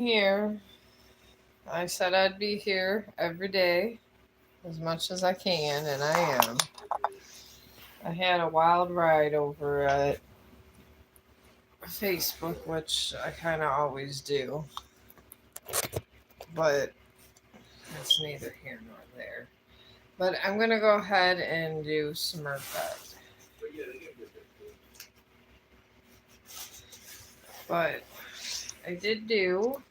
Here. I said I'd be here every day as much as I can, and I am. I had a wild ride over at Facebook, which I kind of always do, but it's neither here nor there. But I'm going to go ahead and do Smurfette. But I did do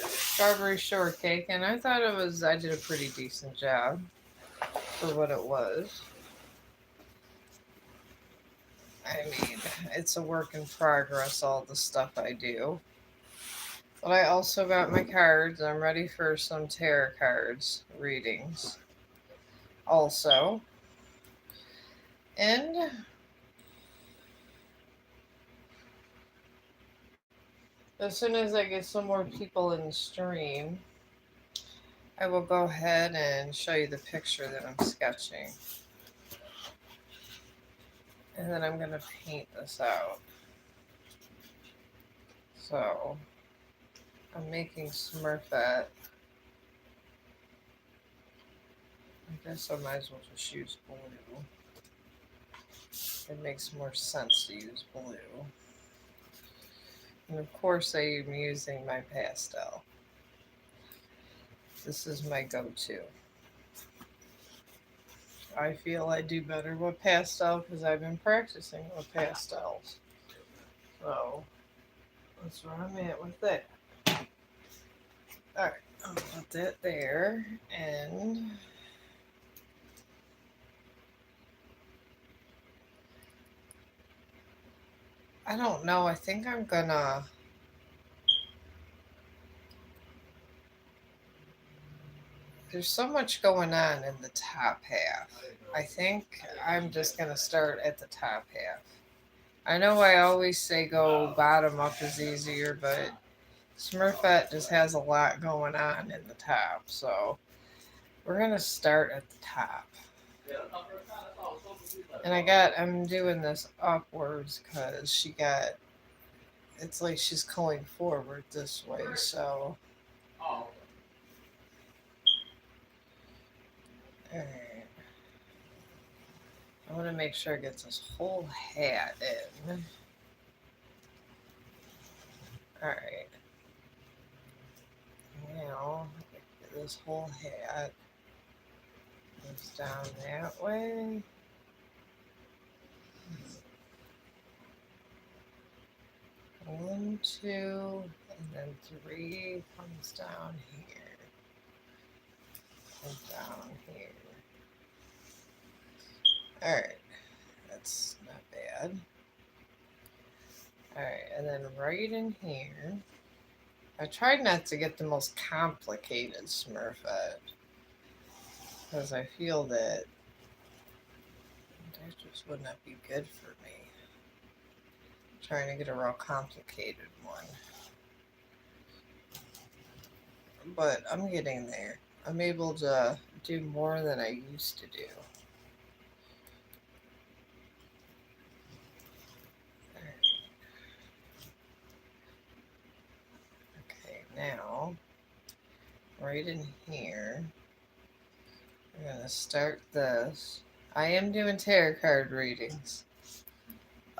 strawberry shortcake, and I did a pretty decent job for what it was. I mean, it's a work in progress, all the stuff I do. But I also got my cards. I'm ready for some tarot cards readings also. And as soon as I get some more people in the stream, I will go ahead and show you the picture that I'm sketching. And then I'm going to paint this out. So I'm making Smurfette. I guess I might as well just use blue. It makes more sense to use blue. And of course I am using my pastel. This is my go-to. I feel I do better with pastel because I've been practicing with pastels. So that's where I'm at with that. Alright, I'll put that there. And I don't know. I think I'm gonna. There's so much going on in the top half. I think I'm just gonna start at the top half. I know I always say go bottom up is easier, but Smurfette just has a lot going on in the top, so we're gonna start at the top. And I'm doing this upwards because it's like she's going forward this way, so. Alright. I want to make sure I get this whole hat in. Alright. Now, get this whole hat goes down that way. One, two, and then three comes down here. And down here. Alright. That's not bad. Alright, and then right in here. I tried not to get the most complicated Smurfette. Because I feel that just would not be good for me. Trying to get a real complicated one. But I'm getting there. I'm able to do more than I used to do. Okay, now, right in here, I'm going to start this. I am doing tarot card readings.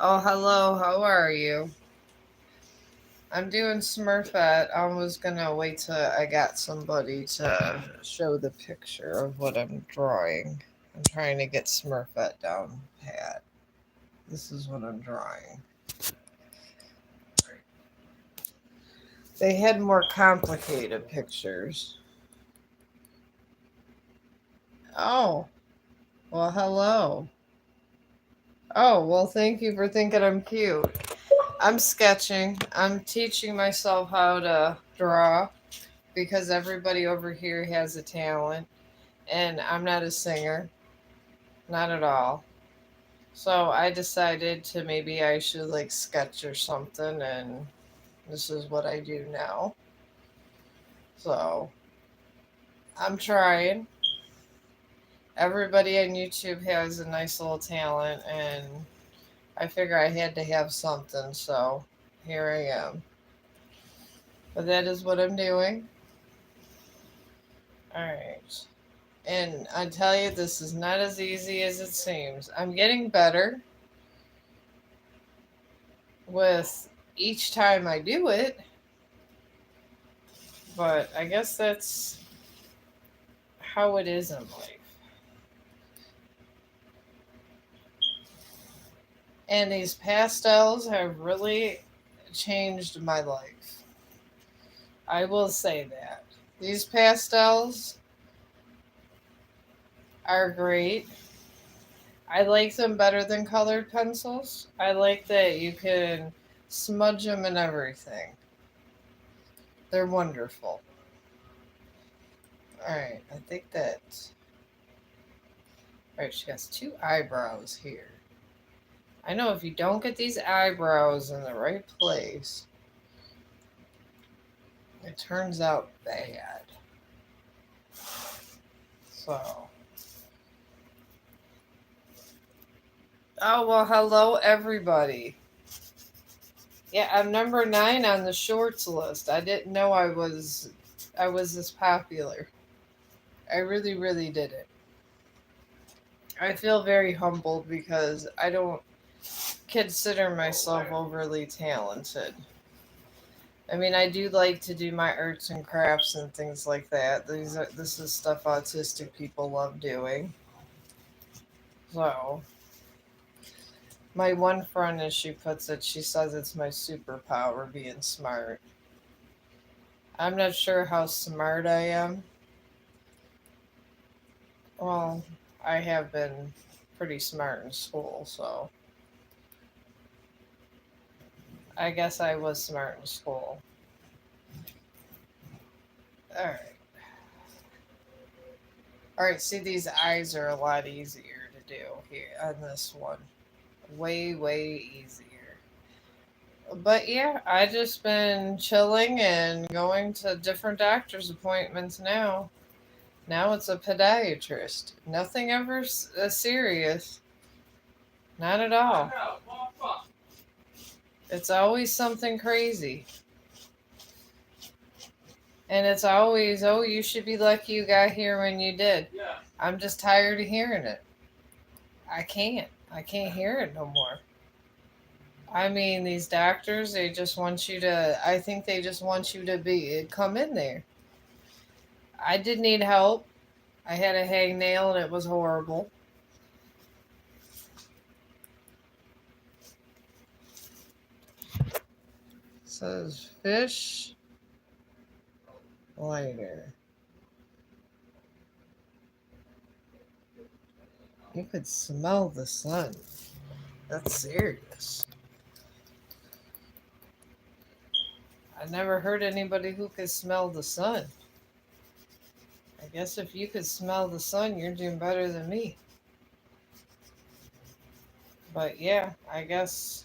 Oh, hello, how are you? I'm doing Smurfette. I was gonna wait till I got somebody to show the picture of what I'm drawing. I'm trying to get Smurfette down pat. This is what I'm drawing. They had more complicated pictures. Oh, well, hello. Oh, well, thank you for thinking I'm cute. I'm sketching. I'm teaching myself how to draw because everybody over here has a talent, and I'm not a singer. Not at all. So I decided to maybe I should like sketch or something, and this is what I do now. So I'm trying. Everybody on YouTube has a nice little talent, and I figure I had to have something, so here I am. But that is what I'm doing. Alright. And I tell you, this is not as easy as it seems. I'm getting better with each time I do it, but I guess that's how it is in life. And these pastels have really changed my life. I will say that. These pastels are great. I like them better than colored pencils. I like that you can smudge them and everything. They're wonderful. Alright, I think that. Alright, she has two eyebrows here. I know if you don't get these eyebrows in the right place, it turns out bad. So. Oh, well, hello, everybody. Yeah, I'm number 9 on the shorts list. I didn't know I was this popular. I really, really didn't. I feel very humbled because I don't consider myself overly talented. I mean, I do like to do my arts and crafts and things like that. This is stuff autistic people love doing. So, my one friend, as she puts it, she says it's my superpower being smart. I'm not sure how smart I am. Well, I have been pretty smart in school, so I guess I was smart in school. Alright. Alright, see, these eyes are a lot easier to do here on this one. Way, way easier. But yeah, I just been chilling and going to different doctor's appointments now. Now it's a podiatrist. Nothing ever serious. Not at all. It's always something crazy. And it's always, oh, you should be lucky you got here when you did. Yeah. I'm just tired of hearing it. I can't. I can't hear it no more. I mean, these doctors, they just want you to, I think they just want you to come in there. I did need help. I had a hangnail and it was horrible. It says fish lighter. You could smell the sun. That's serious. I never heard anybody who could smell the sun. I guess if you could smell the sun, you're doing better than me. But yeah, I guess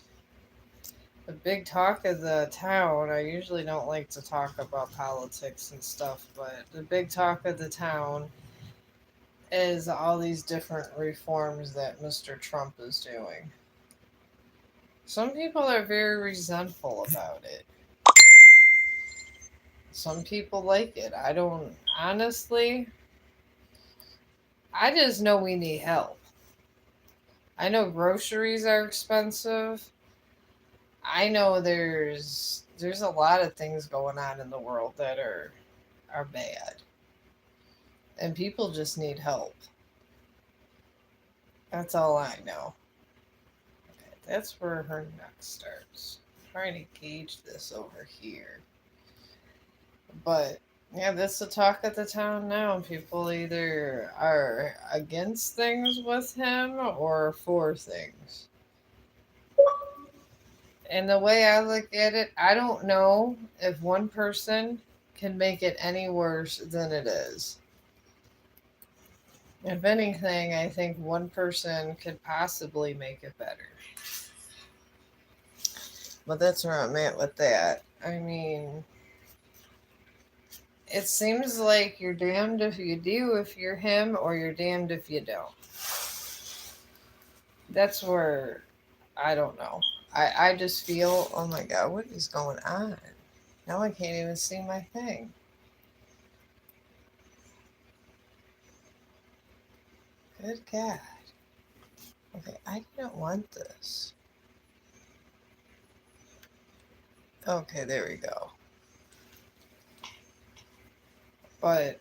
the big talk of the town, I usually don't like to talk about politics and stuff, but the big talk of the town is all these different reforms that Mr. Trump is doing. Some people are very resentful about it. Some people like it. I don't, honestly, I just know we need help. I know groceries are expensive. I know there's a lot of things going on in the world that are bad. And people just need help. That's all I know. Okay, that's where her neck starts. I'm trying to gauge this over here. But yeah, that's the talk of the town now. People either are against things with him or for things. And the way I look at it, I don't know if one person can make it any worse than it is. If anything, I think one person could possibly make it better. But that's where I'm at with that. I mean, it seems like you're damned if you do if you're him, or you're damned if you don't. That's where I don't know. I just feel, oh my God, what is going on? Now I can't even see my thing. Good God. Okay, I didn't want this. Okay, there we go. But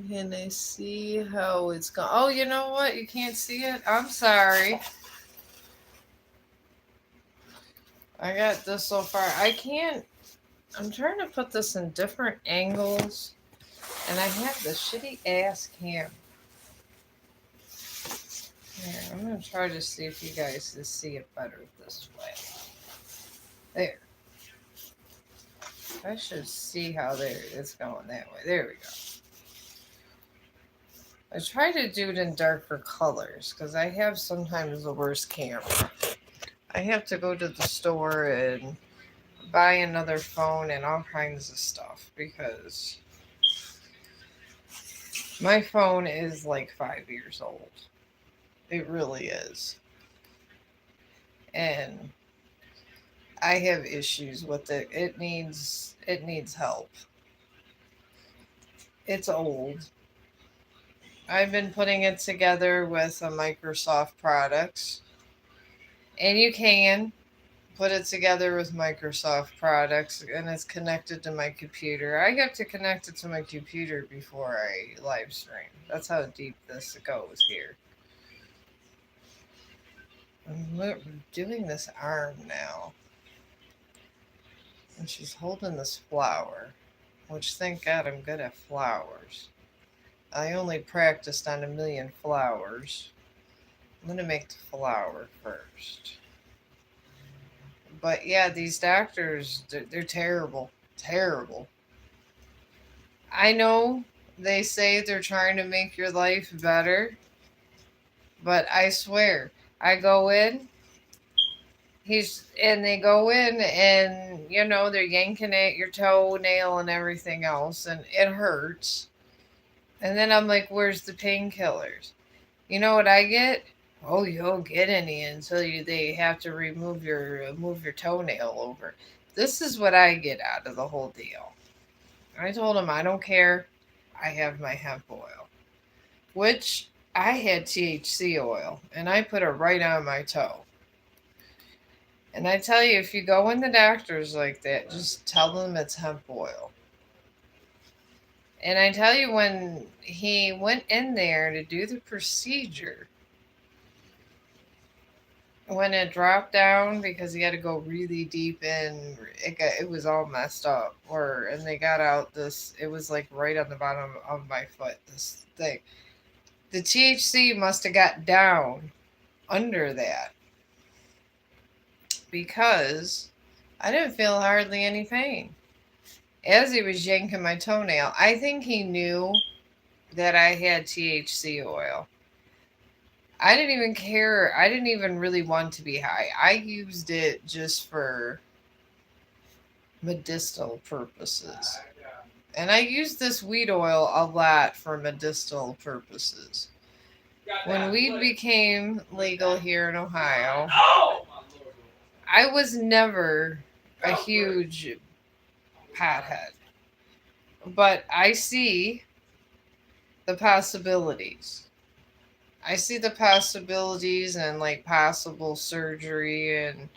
can I see how it's gone? Oh, you know what? You can't see it? I'm sorry. I got this so far. I can't. I'm trying to put this in different angles. And I have the shitty ass cam. Here, I'm going to try to see if you guys can see it better this way. There. I should see how it's going that way. There we go. I try to do it in darker colors because I have sometimes the worst camera. I have to go to the store and buy another phone and all kinds of stuff because my phone is like 5 years old. It really is. And I have issues with it. It needs help. It's old. I've been putting it together with a Microsoft products. And you can put it together with Microsoft products and it's connected to my computer. I have to connect it to my computer before I live stream. That's how deep this goes here. I'm doing this arm now. And she's holding this flower, which thank God I'm good at flowers. I only practiced on 1,000,000 flowers. I'm going to make the flower first. But yeah, these doctors, they're terrible. Terrible. I know they say they're trying to make your life better, but I swear, I go in, they go in and, they're yanking at your toenail and everything else, and it hurts. And then I'm like, where's the painkillers? You know what I get? Oh, you don't get any until they have to move your toenail over. This is what I get out of the whole deal. I told him I don't care. I have my hemp oil, which I had THC oil, and I put it right on my toe. And I tell you, if you go in the doctors like that, just tell them it's hemp oil. And I tell you, when he went in there to do the procedure, when it dropped down because he had to go really deep in, it was all messed up. And they got out this. It was like right on the bottom of my foot. This thing, the THC must have got down under that because I didn't feel hardly any pain as he was yanking my toenail. I think he knew that I had THC oil. I didn't even care. I didn't even really want to be high. I used it just for medicinal purposes. And I used this weed oil a lot for medicinal purposes. When weed became legal here in Ohio, I was never a huge pothead. But I see the possibilities. I see the possibilities and like possible surgery and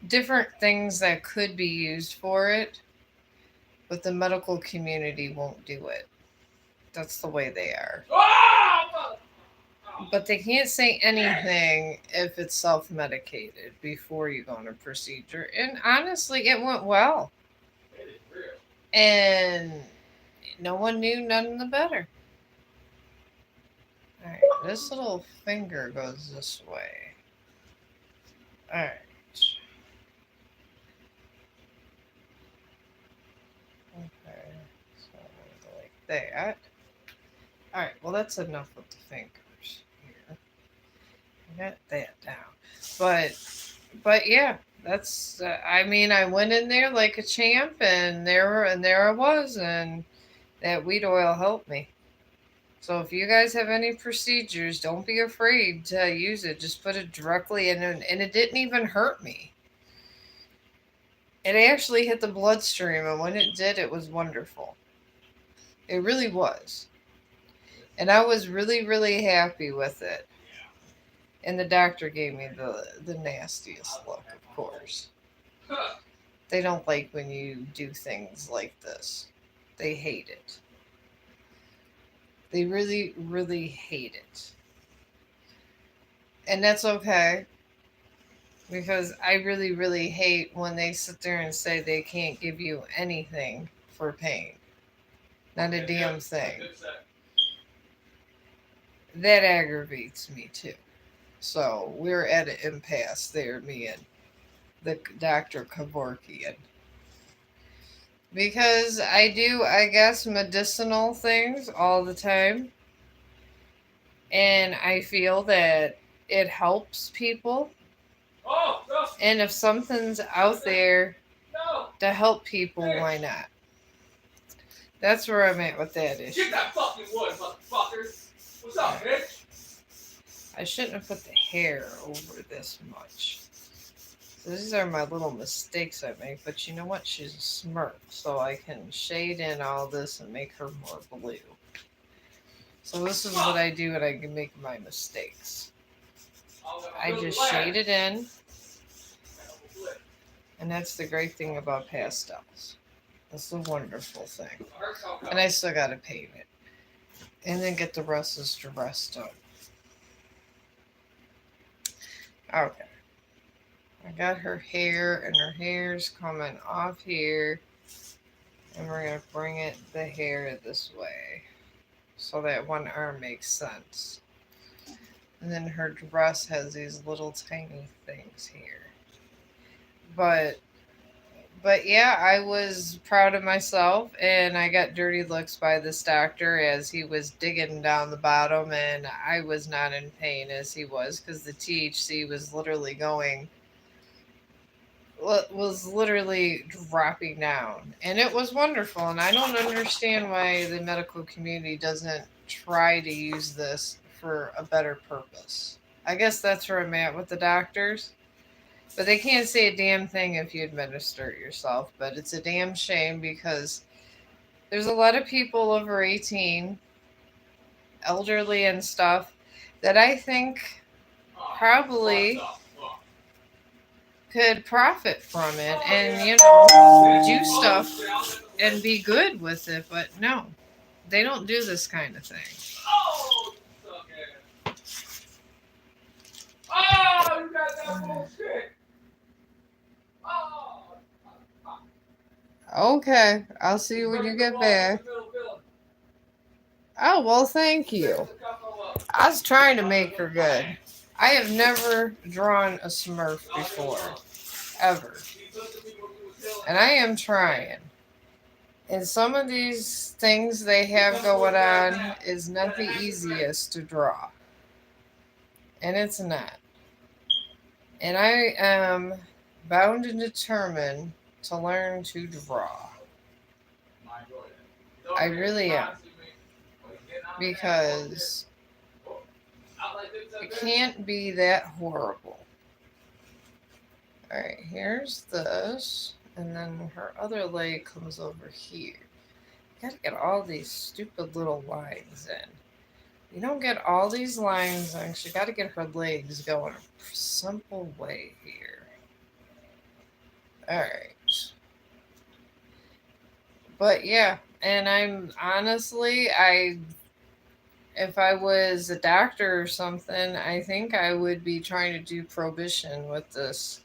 different things that could be used for it, but the medical community won't do it. That's the way they are. But they can't say anything if it's self-medicated before you go on a procedure. And honestly, it went well. And no one knew none the better. Alright, this little finger goes this way. Alright. Okay, so I'm going to go like that. Alright, well that's enough with the fingers here. I got that down. But yeah, that's, I mean, I went in there like a champ and there I was, and that weed oil helped me. So if you guys have any procedures, don't be afraid to use it. Just put it directly in, and it didn't even hurt me. It actually hit the bloodstream, and when it did, it was wonderful. It really was. And I was really, really happy with it. And the doctor gave me the nastiest look, of course. They don't like when you do things like this. They hate it. They really, really hate it. And that's okay, because I really, really hate when they sit there and say they can't give you anything for pain. Not a damn thing. That aggravates me too. So we're at an impasse there, me and the Dr. Kevorkian. Because I do, I guess, medicinal things all the time. And I feel that it helps people. And if something's out there to help people, why not? That's where I'm at with that issue. Get that fucking wood, motherfuckers! What's up, bitch? I shouldn't have put the hair over this much. So these are my little mistakes I make, but you know what? She's a Smurf, so I can shade in all this and make her more blue. So this is what I do when I can make my mistakes. I just shade it in, and that's the great thing about pastels. That's the wonderful thing. And I still gotta paint it. And then get the rest of the rest done. Okay. I got her hair, and her hair's coming off here. And we're going to bring it, the hair, this way. So that one arm makes sense. And then her dress has these little tiny things here. But yeah, I was proud of myself, and I got dirty looks by this doctor as he was digging down the bottom, and I was not in pain as he was, because the THC was literally dropping down, and it was wonderful. And I don't understand why the medical community doesn't try to use this for a better purpose. I guess that's where I'm at with the doctors. But they can't say a damn thing if you administer it yourself. But it's a damn shame, because there's a lot of people over 18, elderly and stuff, that I think probably could profit from it and, do stuff and be good with it. But no, they don't do this kind of thing. Oh, you got that bullshit! Okay, I'll see you when you get back. Oh, well, thank you. I was trying to make her good. I have never drawn a Smurf before, ever. And I am trying. And some of these things they have going on is not the easiest to draw. And it's not. And I am bound and determined to learn to draw. I really am. Because it can't be that horrible. Alright, here's this. And then her other leg comes over here. You gotta get all these stupid little lines in. You don't get all these lines in, you gotta get her legs going a simple way here. Alright. But yeah, and I'm honestly, if I was a doctor or something, I think I would be trying to do prohibition with this,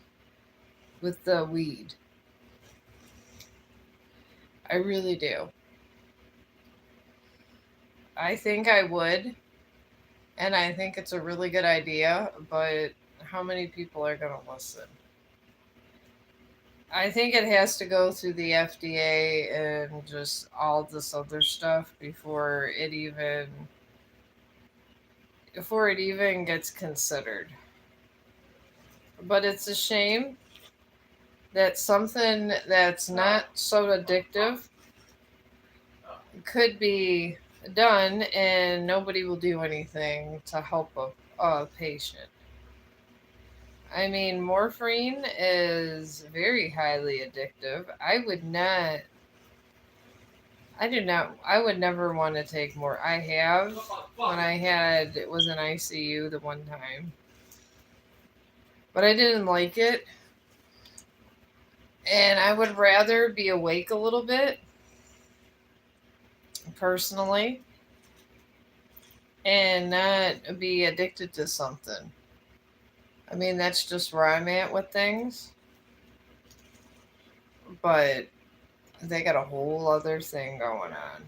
with the weed. I really do. I think I would. And I think it's a really good idea, but how many people are going to listen? I think it has to go through the FDA and just all this other stuff before it even gets considered. But it's a shame that something that's not so addictive could be done and nobody will do anything to help a patient. I mean, morphine is very highly addictive. I would never want to take more. I have when it was in ICU the one time, but I didn't like it. And I would rather be awake a little bit, personally, and not be addicted to something. I mean, that's just where I'm at with things. But they got a whole other thing going on,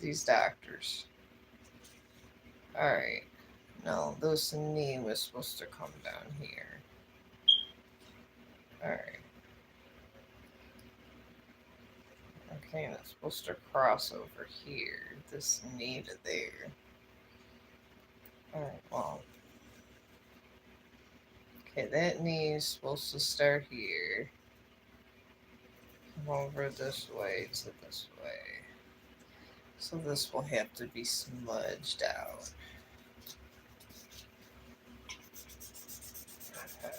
these doctors. Alright. No, this knee was supposed to come down here. Alright. Okay, and it's supposed to cross over here. This knee to there. Alright, well. Okay, that knee is supposed to start here. Come over this way to this way. So this will have to be smudged out. Okay.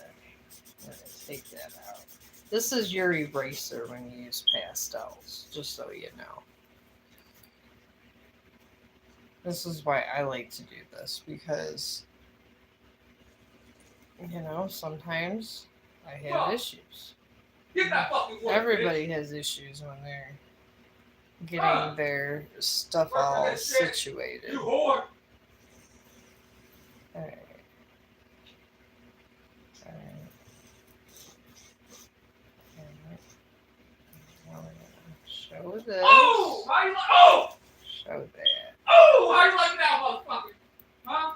I'm going to take that out. This is your eraser when you use pastels, just so you know. This is why I like to do this, because, you know, sometimes I have issues. Get that fucking word, Everybody bitch. has issues when they're getting their stuff all situated. You whore. Alright. Alright. Show this. Oh! How you like? Oh! Show that. Oh! How you like that, motherfucker? Huh?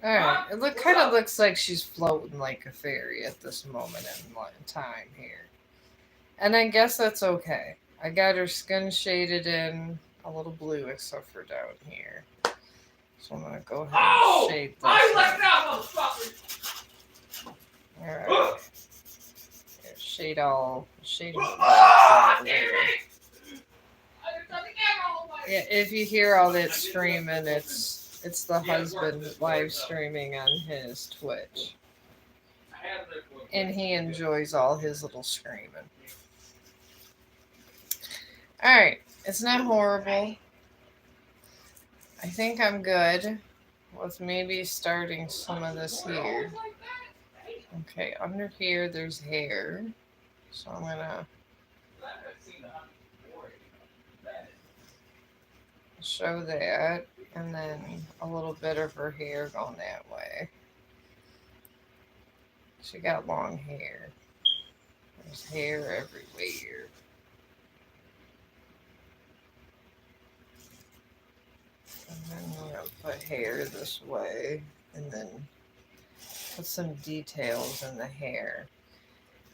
Alright. It kind of looks like she's floating like a fairy at this moment in time here. And I guess that's okay. I got her skin shaded in a little blue except for down here. So I'm going to go ahead and shade this. How you like that, motherfucker? Alright. Shade all. Yeah, if you hear all that screaming, it's the husband live streaming on his Twitch. And he enjoys all his little screaming. Alright, it's not horrible. I think I'm good with maybe starting some of this here. Okay, under here there's hair. So I'm gonna show that, and then a little bit of her hair going that way. She got long hair. There's hair everywhere. And then I'm gonna put hair this way, and then put some details in the hair.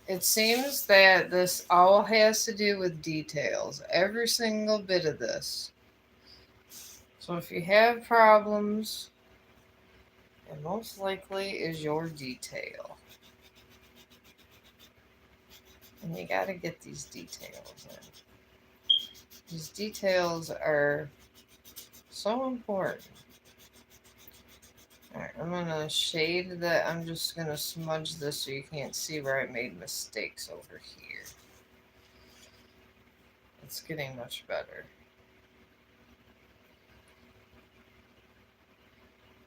It seems that this all has to do with details. Every single bit of this. So if you have problems, it most likely is your detail. And you got to get these details in. These details are so important. Alright, I'm going to shade that. I'm just going to smudge this so you can't see where I made mistakes over here. It's getting much better.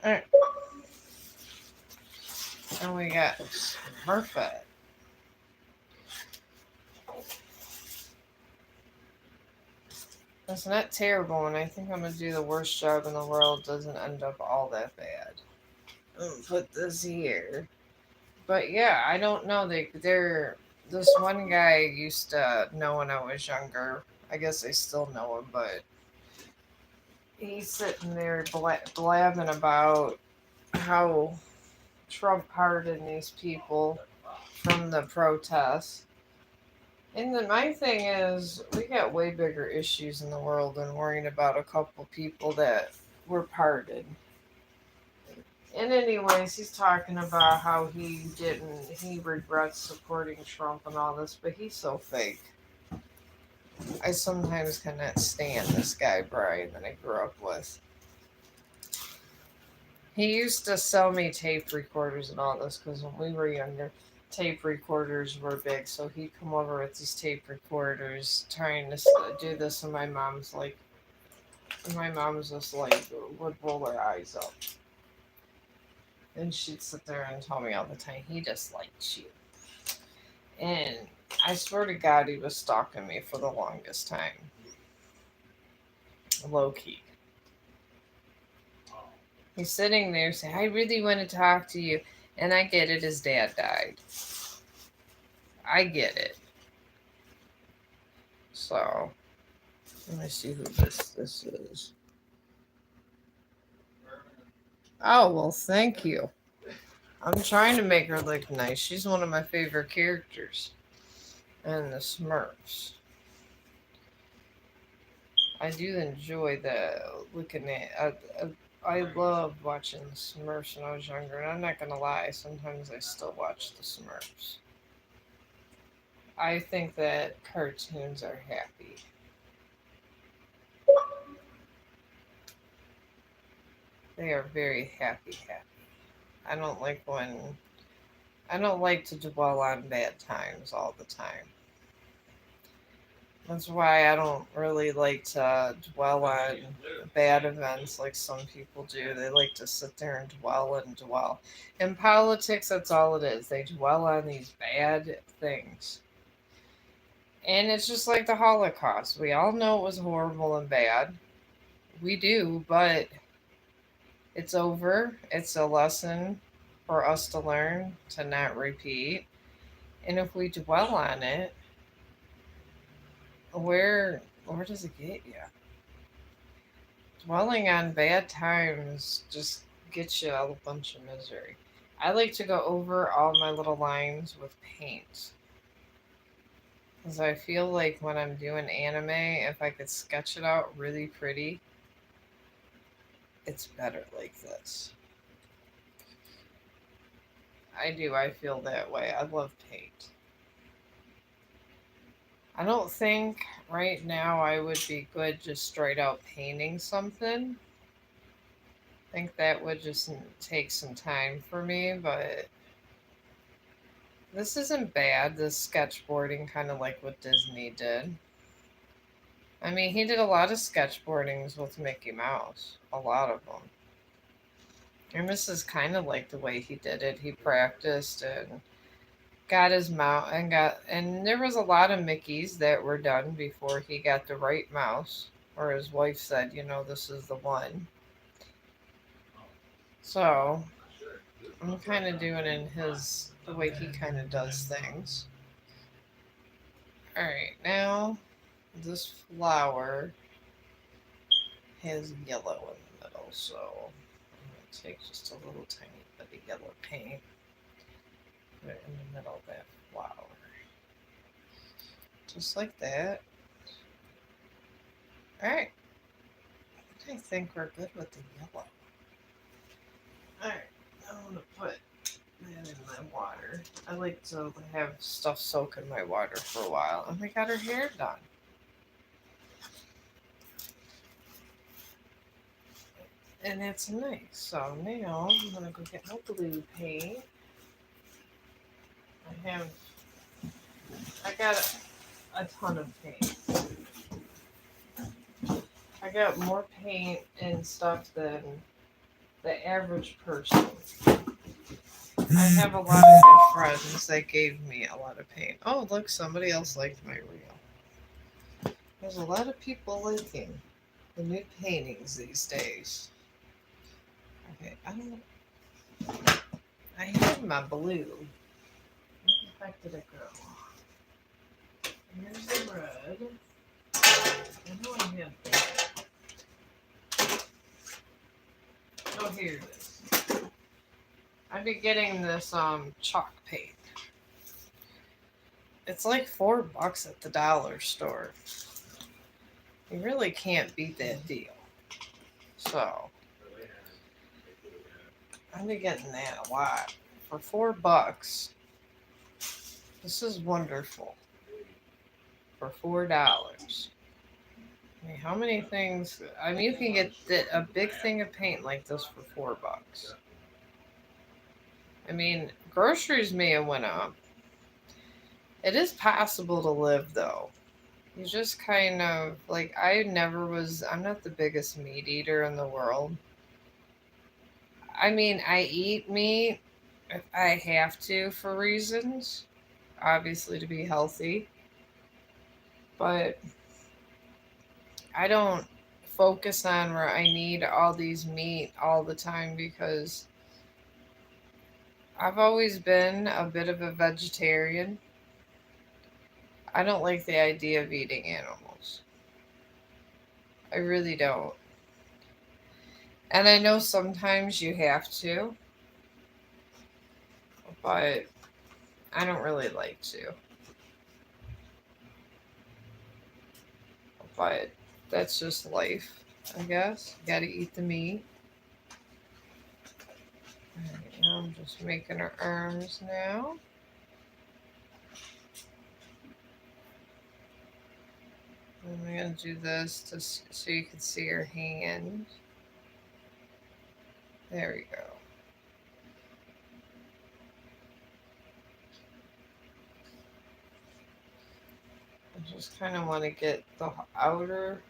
Alright. And we got perfect. It's not terrible, and I think I'm going to do the worst job in the world. Doesn't end up all that bad. Put this here. But yeah, I don't know. This one guy I used to know when I was younger. I guess I still know him, but he's sitting there blabbing about how Trump pardoned these people from the protests. And then my thing is, we got way bigger issues in the world than worrying about a couple people that were pardoned. And anyways, he's talking about how he regrets supporting Trump and all this, but he's so fake. I sometimes cannot stand this guy, Brian, that I grew up with. He used to sell me tape recorders and all this because when we were younger, tape recorders were big. So he'd come over with these tape recorders trying to do this, and my mom's just like, would roll her eyes up. And she'd sit there and tell me all the time, he just likes you. And I swear to God, he was stalking me for the longest time. Low key. He's sitting there saying, I really want to talk to you. And I get it, his dad died. I get it. So, let me see who this is. Oh, well, thank you. I'm trying to make her look nice. She's one of my favorite characters. And the Smurfs. I do enjoy looking at. I love watching the Smurfs when I was younger, and I'm not gonna lie. Sometimes I still watch the Smurfs. I think that cartoons are happy. They are very happy. I don't like when. I don't like to dwell on bad times all the time. That's why I don't really like to dwell on bad events like some people do. They like to sit there and dwell and dwell. In politics, that's all it is. They dwell on these bad things. And it's just like the Holocaust. We all know it was horrible and bad. We do, but it's over. It's a lesson for us to learn to not repeat. And if we dwell on it, where does it get you? Dwelling on bad times just gets you a bunch of misery. I like to go over all my little lines with paint. Because I feel like when I'm doing anime, if I could sketch it out really pretty, it's better like this. I do. I feel that way. I love paint. I don't think right now I would be good just straight out painting something. I think that would just take some time for me, but this isn't bad. This sketchboarding, kind of like what Disney did. I mean, he did a lot of sketchboardings with Mickey Mouse, a lot of them. And this is kind of like the way he did it. He practiced and got his mouse and there was a lot of Mickeys that were done before he got the right mouse, or his wife said, this is the one. So I'm kind of doing in the way he kind of does things. All right, now this flower has yellow in the middle, so I'm going to take just a little tiny bit of yellow paint, put it in the middle of that flower. Just like that. Alright. I think we're good with the yellow. Alright, I'm going to put that in my water. I like to have stuff soak in my water for a while. And we got her hair done. And that's nice. So now I'm going to go get my blue paint. I got a ton of paint. I got more paint and stuff than the average person. I have a lot of good friends that gave me a lot of paint. Oh, look, somebody else liked my reel. There's a lot of people liking the new paintings these days. Okay, I have my blue. Where the heck did it go? Here's the red. I know I have that. Oh, here it is. I've been getting this chalk paint. It's like $4 at the dollar store. You really can't beat that deal. So I've been getting that a lot for $4. This is wonderful for $4. I mean, how many things? I mean, you can get a big thing of paint like this for $4. I mean, groceries may have went up. It is possible to live though. You just kind of like I never was. I'm not the biggest meat eater in the world. I mean, I eat meat if I have to for reasons, obviously to be healthy, but I don't focus on where I need all these meat all the time because I've always been a bit of a vegetarian. I don't like the idea of eating animals. I really don't. And I know sometimes you have to, but I don't really like to. But that's just life, I guess. You gotta eat the meat. Alright, now I'm just making her arms now. And I'm gonna do this so you can see her hand. There we go. I just kind of want to get the outer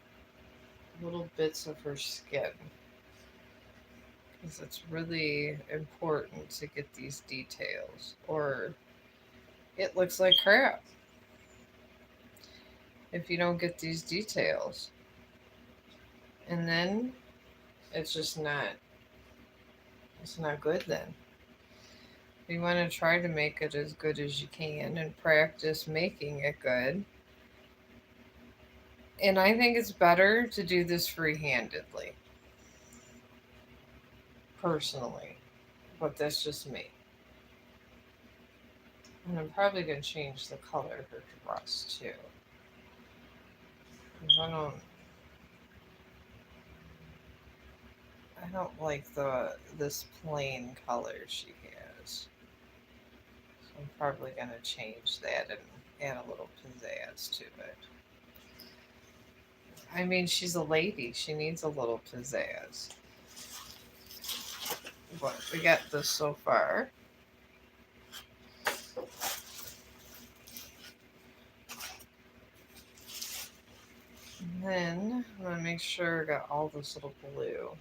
little bits of her skin because it's really important to get these details or it looks like crap if you don't get these details. And then it's just not it's not good then. You want to try to make it as good as you can and practice making it good. And I think it's better to do this free-handedly, personally. But that's just me. And I'm probably going to change the color of her dress too. 'Cause I don't like this plain color she has. So I'm probably going to change that and add a little pizzazz to it. I mean, she's a lady. She needs a little pizzazz. But we got this so far. And then I'm going to make sure I got all this little blue.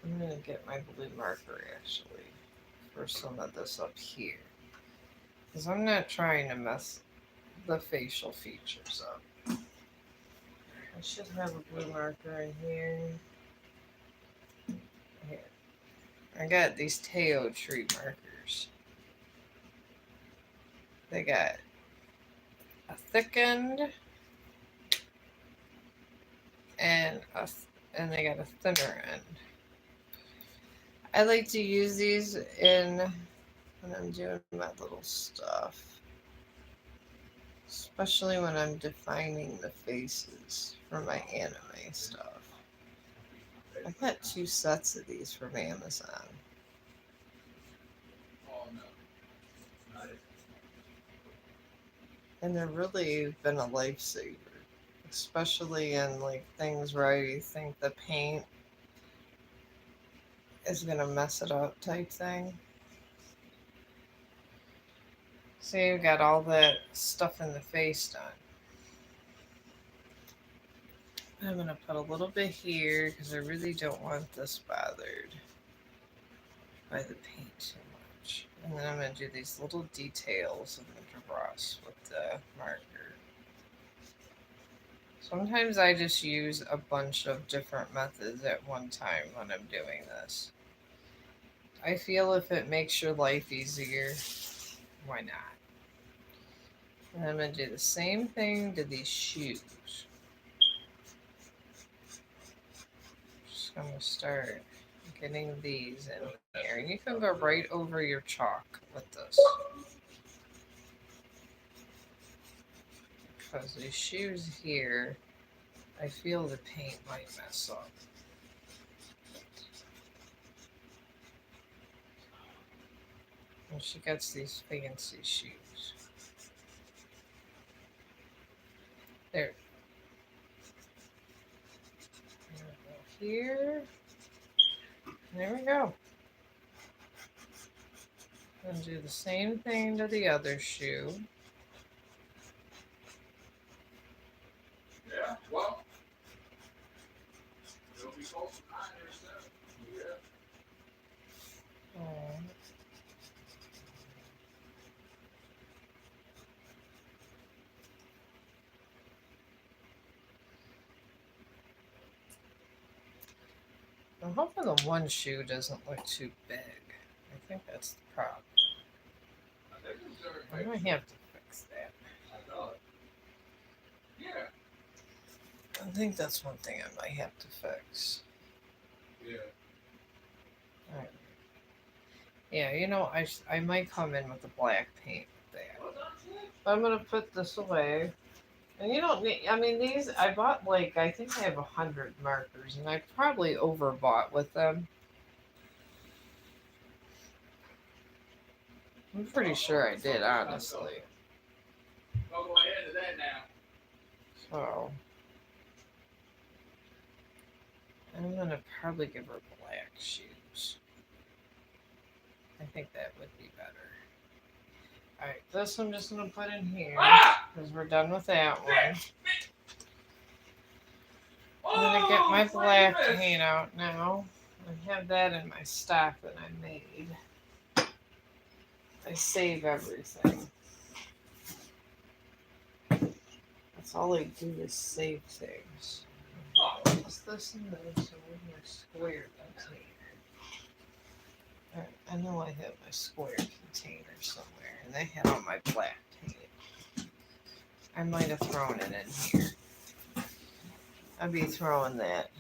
I'm going to get my blue marker actually for some of this up here. Because I'm not trying to mess the facial features up. I should have a blue marker in here. Here. I got these Teo tree markers. They got a thickened and they got a thinner end. I like to use these when I'm doing my little stuff, especially when I'm defining the faces for my anime stuff. I got 2 sets of these from Amazon. And they've really been a lifesaver, especially in like things where I think the paint is gonna mess it up type thing. See, you got all that stuff in the face done. I'm gonna put a little bit here because I really don't want this bothered by the paint too much. And then I'm gonna do these little details in the brush with the marker. Sometimes I just use a bunch of different methods at one time when I'm doing this. I feel if it makes your life easier, why not? And I'm going to do the same thing to these shoes. Just going to start getting these in here. And you can go right over your chalk with this. Because these shoes here, I feel the paint might mess up. And she gets these fancy shoes. There. here. There we go. And do the same thing to the other shoe. Yeah, well, it'll be close to 9 or 7. Yeah. Oh. I'm hoping the one shoe doesn't look too big. I think that's the problem. I think it's very I big. might have to fix that. I know it. Yeah. I think that's one thing I might have to fix. Yeah. Alright. Yeah, you know, I might come in with the black paint with that. What's that? But I'm gonna put this away. And you don't need, I mean, these, I bought like, I think I have 100 markers, and I probably overbought with them. I'm pretty sure I did, honestly. Don't go ahead to that now. So, I'm gonna probably give her black shoes. I think that would be better. Alright, this I'm just gonna put in here, because we're done with that one. I'm gonna get my black paint out now. I have that in my stock that I made. I save everything. That's all I do is save things. Is this in there? So where's my square container? Alright, I know I have my square container somewhere, and they had all my black paint. I might have thrown it in here. I'll be throwing that.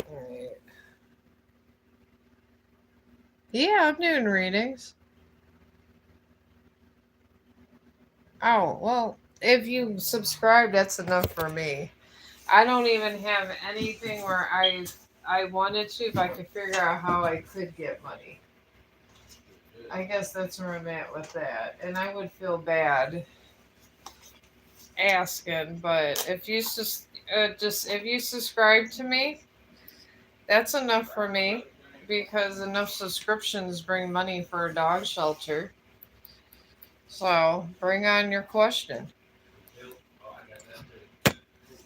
Alright. Yeah, I'm doing readings. Oh, well, if you subscribe, that's enough for me. I don't even have anything where I wanted to if I could figure out how I could get money. I guess that's where I'm at with that. And I would feel bad asking, but if you if you subscribe to me, that's enough for me, because enough subscriptions bring money for a dog shelter. So bring on your question.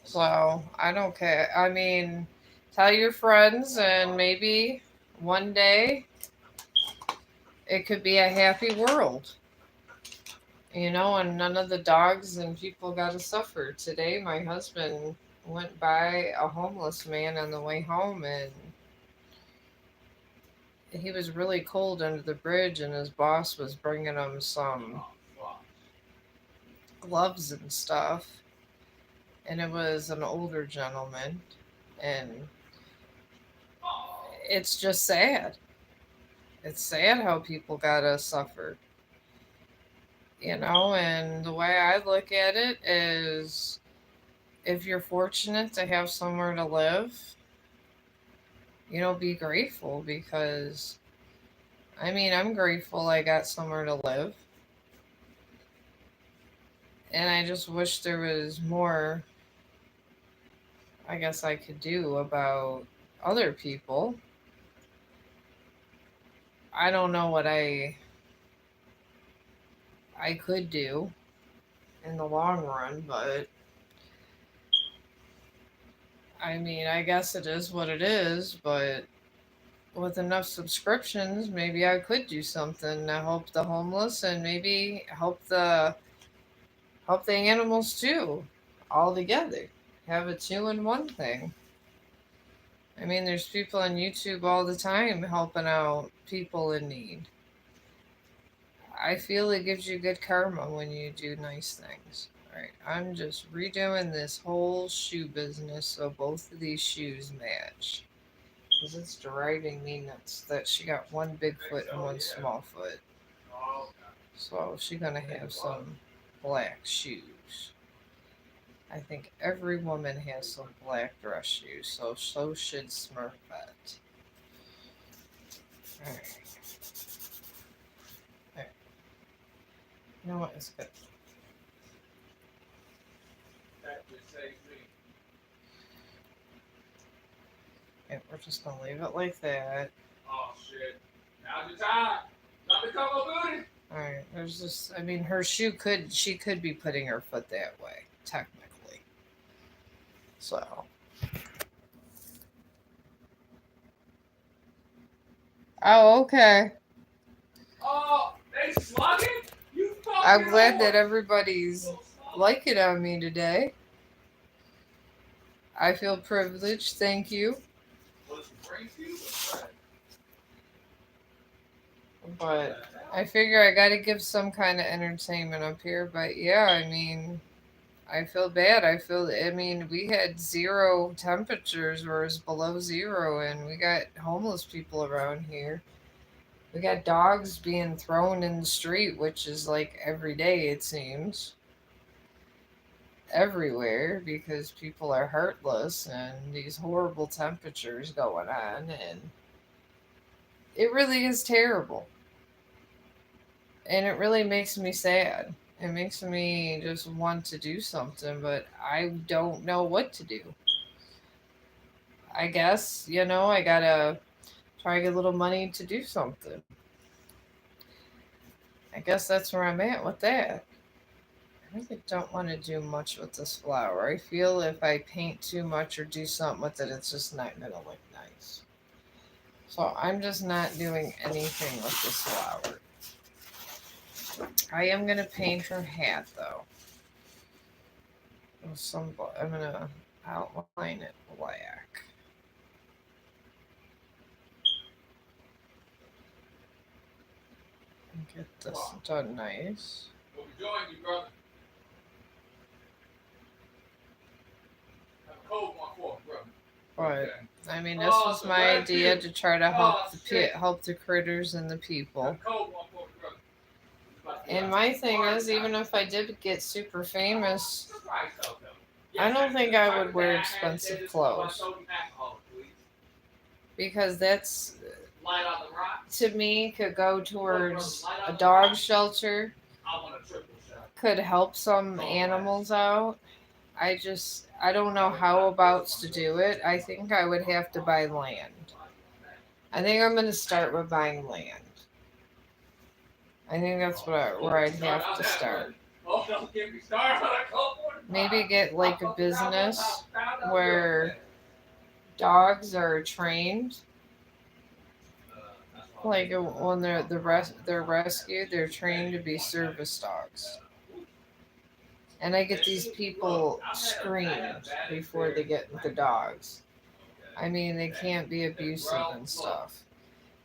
So I don't care. I mean, tell your friends, and maybe one day it could be a happy world. You know, and none of the dogs and people got to suffer. Today, my husband went by a homeless man on the way home, and he was really cold under the bridge, and his boss was bringing him some gloves and stuff. And it was an older gentleman, and it's just sad. It's sad how people gotta suffer. You know, and the way I look at it is, if you're fortunate to have somewhere to live, you know, be grateful, because I mean, I'm grateful I got somewhere to live. And I just wish there was more, I guess, I could do about other people. I don't know what I could do in the long run, but I mean, I guess it is what it is, but with enough subscriptions, maybe I could do something to help the homeless, and maybe help the animals too, all together. Have a two-in-one thing. I mean, there's people on YouTube all the time helping out people in need. I feel it gives you good karma when you do nice things. Alright, I'm just redoing this whole shoe business so both of these shoes match. Because it's driving me nuts that she got one big foot and one small foot. So she's going to have some black shoes. I think every woman has some black dress shoes, so should Smurfette. Alright. Alright. You know what? It's good. That just saves me. Okay, we're just gonna leave it like that. Oh shit! Now's your time. Not the cover booty. Alright, there's just, I mean, she could be putting her foot that way, technically. So. Oh, okay. Oh, they slugging? You fucking I'm glad that whore. everybody's liking on me today. I feel privileged, thank you. Was it brain fuse or But I figure I gotta give some kind of entertainment up here. But yeah, I mean, I feel bad. I mean, we had 0 temperatures where it's below 0, and we got homeless people around here. We got dogs being thrown in the street, which is like every day, it seems. Everywhere because people are heartless and these horrible temperatures going on, and it really is terrible. And it really makes me sad. It makes me just want to do something, but I don't know what to do. I guess, I gotta try to get a little money to do something. I guess that's where I'm at with that. I really don't want to do much with this flower. I feel if I paint too much or do something with it, it's just not gonna look nice. So I'm just not doing anything with this flower. I am gonna paint her hat though. I'm gonna outline it black. And get this done nice. we'll be joining you, brother. Have a cold one for me, brother. But I mean, this was my idea to try to help the critters and the people. And my thing is, even if I did get super famous, I don't think I would wear expensive clothes. Because that's, to me, could go towards a dog shelter, could help some animals out. I don't know how abouts to do it. I think I would have to buy land. I think I'm going to start with buying land. I think that's where I'd have to start. Maybe get like a business where dogs are trained. Like when they're rescued, they're trained to be service dogs. And I get these people screened before they get the dogs. I mean, they can't be abusive and stuff.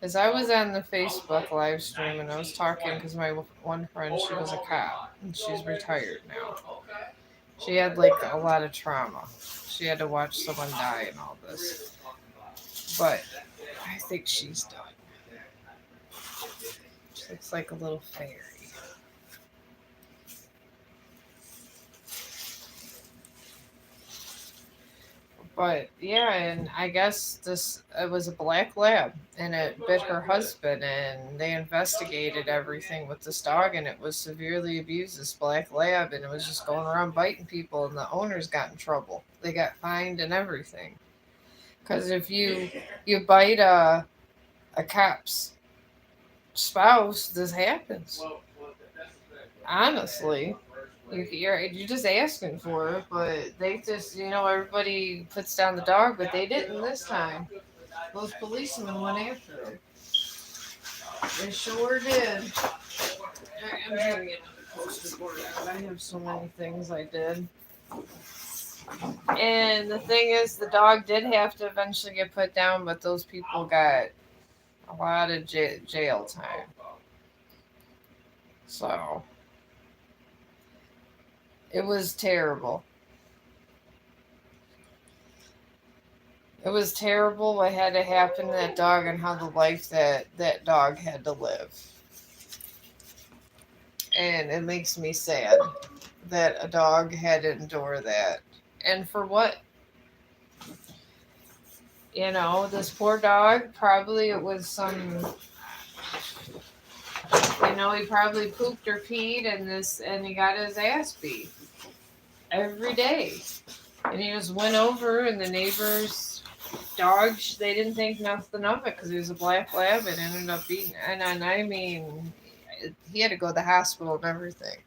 Because I was on the Facebook live stream and I was talking because my one friend, she was a cop and she's retired now. She had like a lot of trauma. She had to watch someone die and all this. But I think she's done. She looks like a little fairy. But yeah, and I guess it was a black lab, and it bit her husband, and they investigated everything with this dog, and it was severely abused. This black lab, and it was just going around biting people, and the owners got in trouble. They got fined and everything. Because if you bite a cop's spouse, this happens. Honestly. You're just asking for it, but they just, everybody puts down the dog, but they didn't this time. Those policemen went after him. They sure did. I'm trying to get another poster board out. I have so many things I did. And the thing is, the dog did have to eventually get put down, but those people got a lot of jail time. So it was terrible. It was terrible what had to happen to that dog and how the life that dog had to live. And it makes me sad that a dog had to endure that. And for what? This poor dog, probably it was some, he probably pooped or peed and he got his ass beat every day. And he just went over and the neighbors Dogs, they didn't think nothing of it because he was a black lab and ended up being. And I mean, he had to go to the hospital and everything.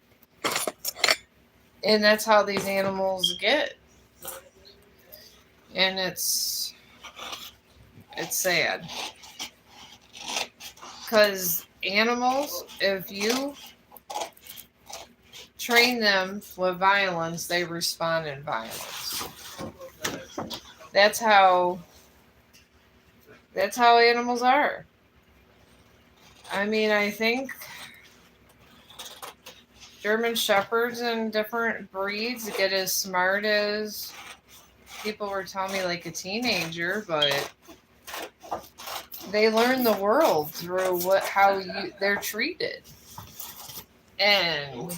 And that's how these animals get. And it's sad because animals, if you train them with violence, they respond in violence. That's how animals are. I mean, I think German shepherds and different breeds get as smart as people were telling me like a teenager, but they learn the world through they're treated. And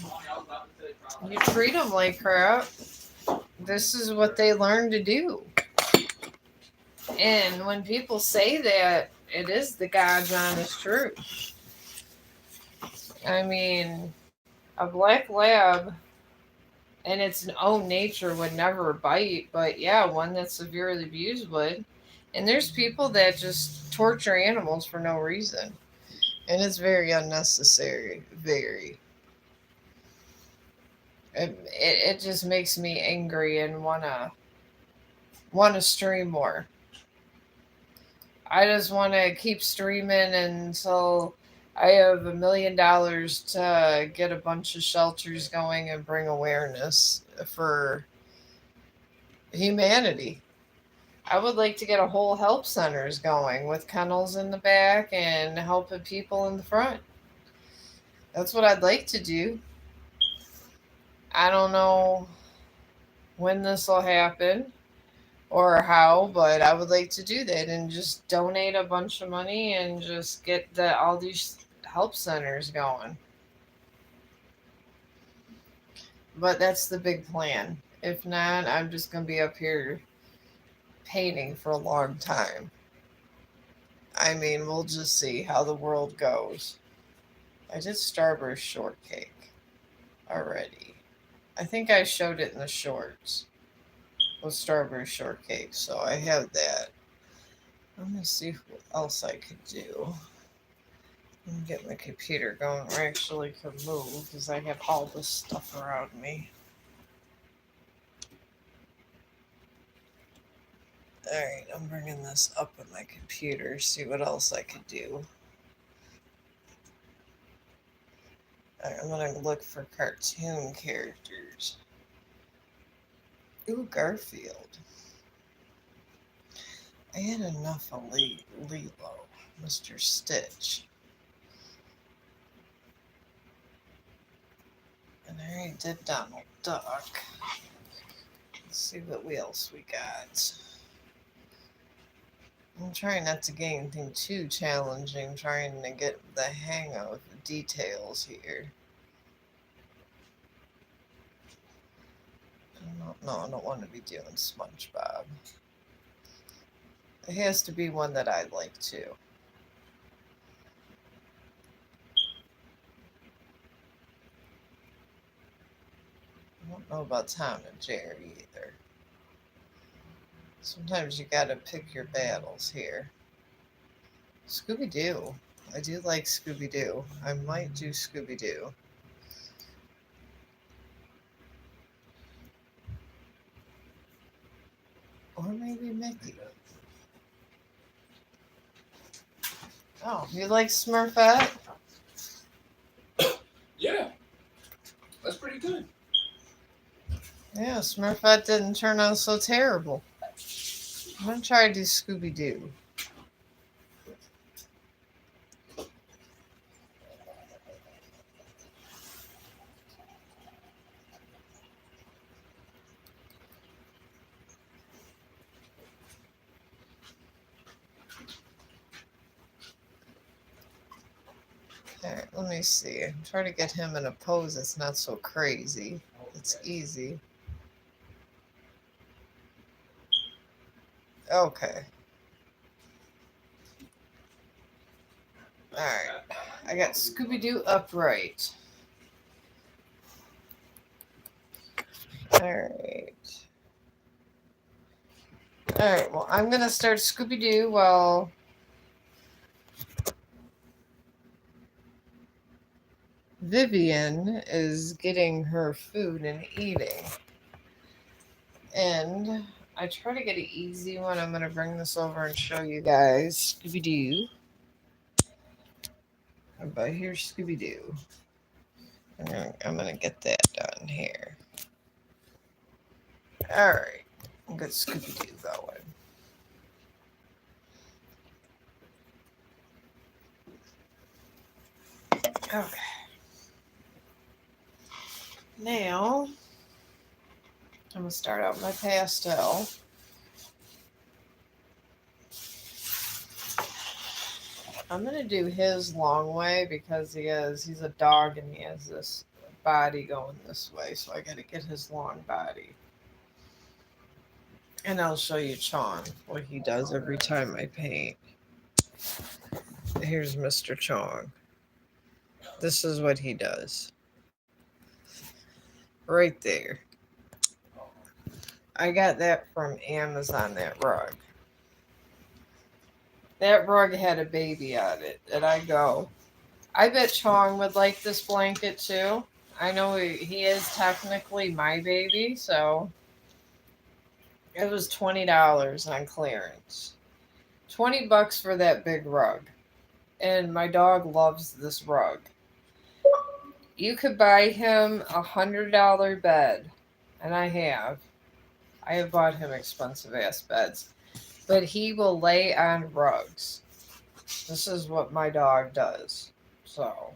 you treat them like crap, this is what they learn to do. And when people say that, it is the God's honest truth. I mean, a black lab in its own nature would never bite, but yeah, one that's severely abused would. And there's people that just torture animals for no reason. And it's very unnecessary. Very. It just makes me angry and wanna stream more. I just want to keep streaming until I have $1 million to get a bunch of shelters going and bring awareness for humanity. I would like to get a whole help centers going with kennels in the back and helping people in the front. That's what I'd like to do. I don't know when this will happen or how, but I would like to do that and just donate a bunch of money and just get all these help centers going. But that's the big plan. If not, I'm just going to be up here painting for a long time. I mean, we'll just see how the world goes. I did Starburst shortcake already. I think I showed it in the shorts with Starburst shortcake, so I have that. Let me see what else I could do. Let me get my computer going where I actually can move because I have all this stuff around me. Alright, I'm bringing this up on my computer, see what else I could do. Alright, I'm gonna look for cartoon characters. Ooh, Garfield. I had enough of Lilo, Mr. Stitch. And I already did Donald Duck. Let's see what else we got. I'm trying not to get anything too challenging, trying to get the hang of the details here. I don't want to be doing SpongeBob. It has to be one that I like too. I don't know about Tom and Jerry either. Sometimes you gotta pick your battles here. Scooby-Doo. I do like Scooby-Doo. I might do Scooby-Doo. Or maybe Mickey. Oh, you like Smurfette? Yeah, that's pretty good. Yeah, Smurfette didn't turn out so terrible. I'm gonna try to do Scooby-Doo. Alright, let me see. I'm trying to get him in a pose that's not so crazy. It's easy. Okay. Alright. I got Scooby-Doo upright. Alright. Alright, well, I'm going to start Scooby-Doo while Vivian is getting her food and eating. And I try to get an easy one. I'm going to bring this over and show you guys Scooby-Doo. But here's Scooby-Doo. I'm going to get that done here. Alright, I'll get Scooby-Doo going. Okay. Now, I'm going to start out my pastel. I'm going to do his long way because he's a dog and he has this body going this way. So I got to get his long body. And I'll show you Chong, what he does every time I paint. Here's Mr. Chong. This is what he does. Right there. I got that from Amazon, that rug. That rug had a baby on it. And I go, I bet Chong would like this blanket too. I know he is technically my baby, so it was $20 on clearance. $20 for that big rug. And my dog loves this rug. You could buy him $100 bed, and I have bought him expensive ass beds, but he will lay on rugs. This is what my dog does. So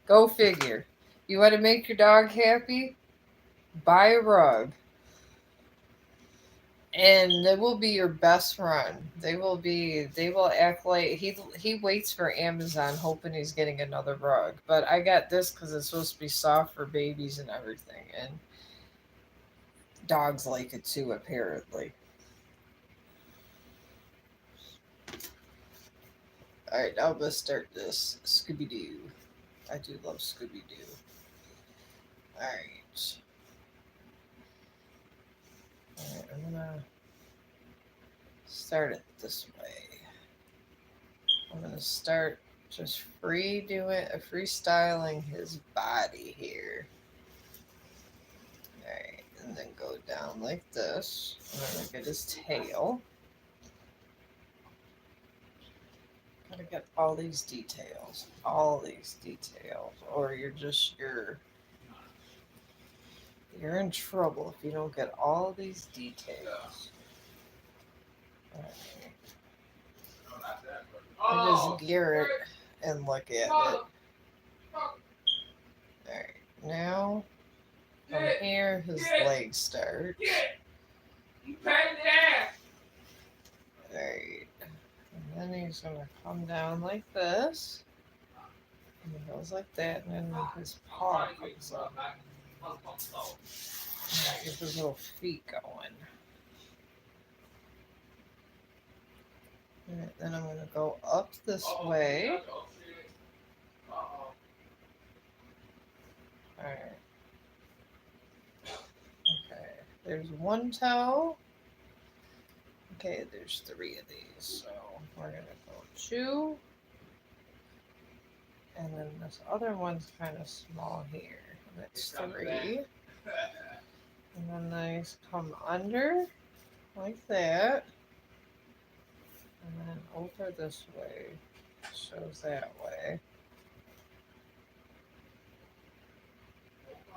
go figure. You want to make your dog happy? Buy a rug. And it will be your best friend. They will act like he waits for Amazon hoping he's getting another rug. But I got this because it's supposed to be soft for babies and everything. And dogs like it too, apparently. Alright, now let's start this Scooby-Doo. I do love Scooby-Doo. Alright. Alright, I'm gonna start it this way. I'm gonna start just freestyling his body here. Alright, and then go down like this. And then look at his tail. Gotta get all these details. Or you're in trouble if you don't get all these details. Alright. I just gear it and look at it. Alright, now from here his leg starts. Alright. And then he's gonna come down like this. And he goes like that, and then his paw comes up. And get his little feet going. Alright, then I'm gonna go up this way. Alright. Okay, there's one toe. Okay, there's 3 of these, so we're gonna go 2. And then this other one's kind of small here. That's 3. And then these come under, like that. And then over this way, shows that way.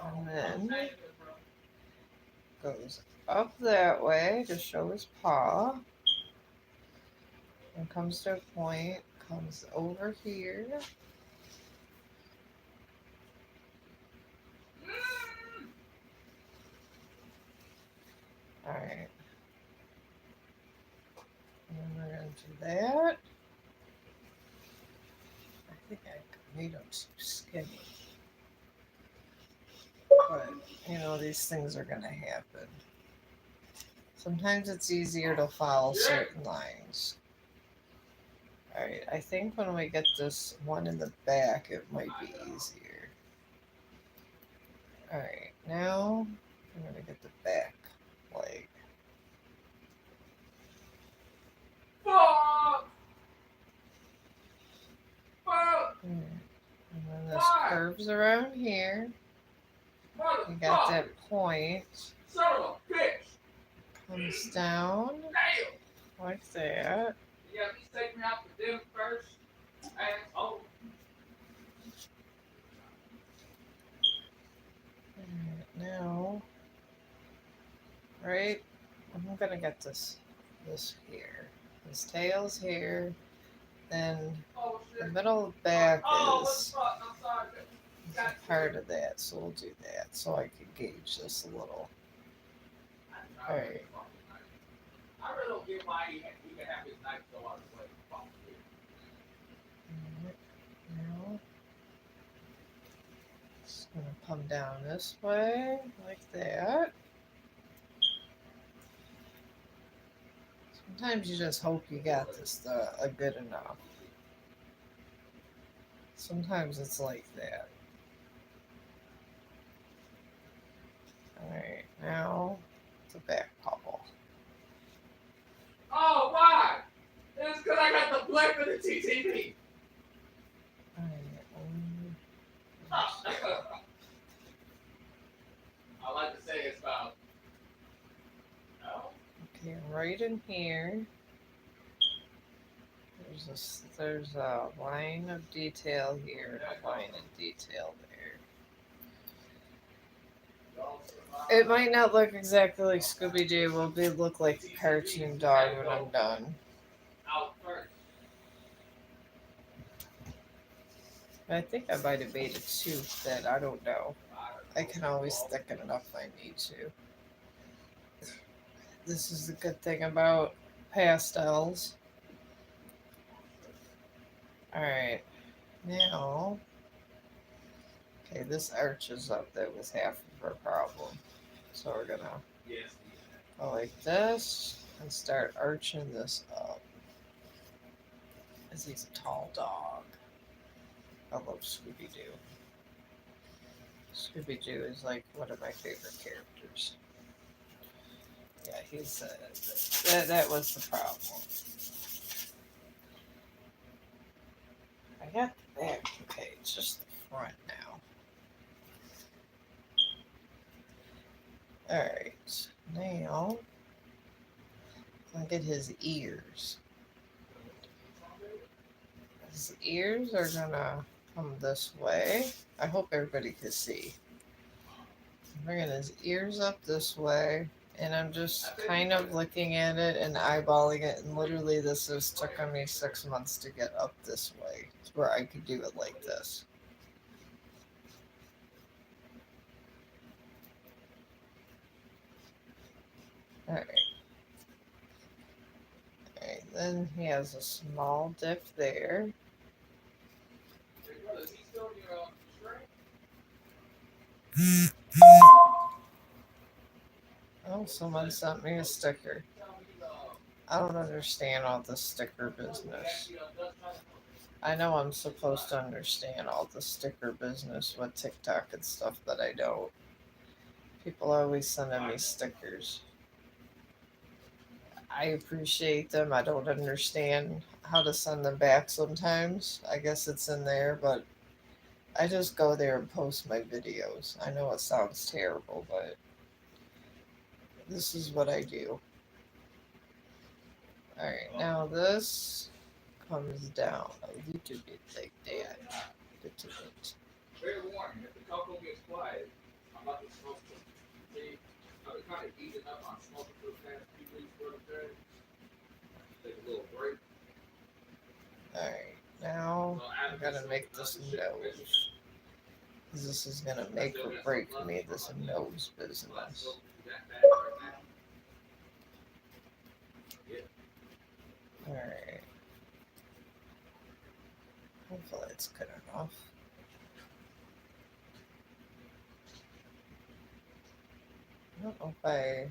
And then goes up that way to show his paw. And comes to a point, comes over here. Alright. And then we're going to do that. I think I made him too skinny. But, these things are going to happen. Sometimes it's easier to follow certain lines. Alright, I think when we get this one in the back, it might be easier. Alright, now I'm going to get the back leg. curves around here. You got that point. Son of a bitch! Comes down Damn! like that. You at least take me out for dinner first, asshole. Alright, now, right? I'm gonna get this here. His tail's here. Then Oh, the shit. middle back Oh, what the is fuck? I'm sorry, bitch. a part of that, so we'll do that so I can gauge this a little. Alright. I really don't get why he can have his knife go out of the way. Fuck you. Now, just gonna come down this way, like that. Sometimes you just hope you got this good enough. Sometimes it's like that. Alright, now the back bubble. Oh, why? It's because I got the black for the TTV. I like to say it's about. No? Okay, right in here. There's a line of detail here, and a line of detail there. It might not look exactly like Scooby-Doo. It will look like a cartoon dog when I'm done. Out first. I think I might have made a tooth that I don't know. I can always thicken it up if I need to. This is the good thing about pastels. Alright, now, okay, this arches up. That was half of our problem. So we're gonna go like this and start arching this up. Because he's a tall dog. I love Scooby-Doo. Scooby-Doo is like one of my favorite characters. Yeah, he's that was the problem. I got the back. Okay, it's just the front now. Alright, now look at his ears. His ears are gonna come this way. I hope everybody can see. I'm bringing his ears up this way, and I'm just kind of looking at it and eyeballing it, and literally this has taken me 6 months to get up this way, where I could do it like this. Alright. Alright, then he has a small dip there. Oh, someone sent me a sticker. I don't understand all the sticker business. I know I'm supposed to understand all the sticker business with TikTok and stuff, but I don't. People are always sending me stickers. I appreciate them. I don't understand how to send them back sometimes. I guess it's in there, but I just go there and post my videos. I know it sounds terrible, but this is what I do. Alright, now this comes down a little bit like that. Little bit. Fair warning, if the couple gets quiet, I'm about to smoke some. See, I've been kind of eating up on smoking for the past few weeks for the day. Take a little break. Alright, now I gotta make this nose. This is gonna make or break me, this nose business. Alright. Hopefully it's good enough. I don't know if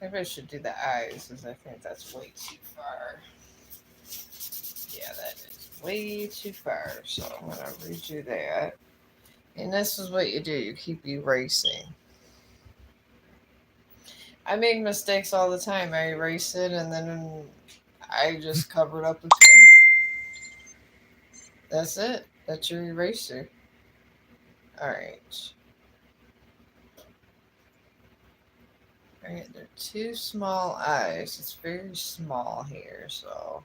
maybe I should do the eyes, because I think that's way too far. Yeah, that is way too far, so I'm going to redo that. And this is what you do. You keep erasing. I make mistakes all the time. I erase it, and then I just cover it up with tape. That's it. That's your eraser. Alright. Alright, they're two small eyes. It's very small here, so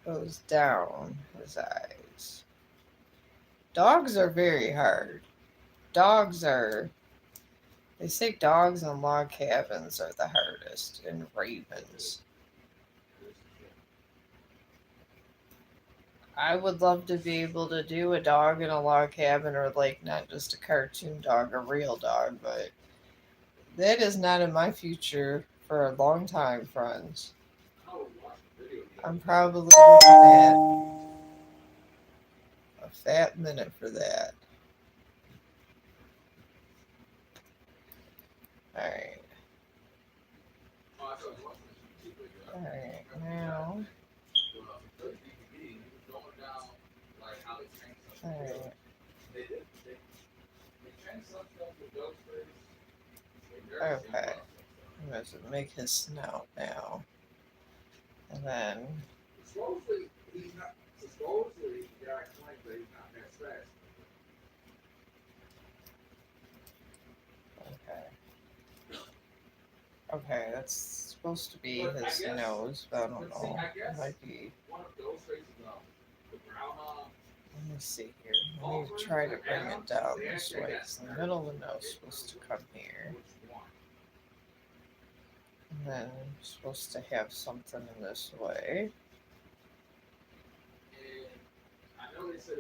goes down his eyes. Dogs are very hard. Dogs are They say dogs in log cabins are the hardest, and ravens. I would love to be able to do a dog in a log cabin, or like not just a cartoon dog, a real dog, but that is not in my future for a long time, friends. I'm probably looking at a fat minute for that. Alright. Alright, now. Alright. Okay. I'm going to make his snout now. And then. Supposedly, he's not. Supposedly, the guy claims that he's not that fast. Okay, that's supposed to be his nose, but I don't know. It might be. One of those faces, the brown Let me see here. Let me try to bring it down this way. Because the middle of the nose is supposed to come here. And then you're supposed to have something in this way. I know they said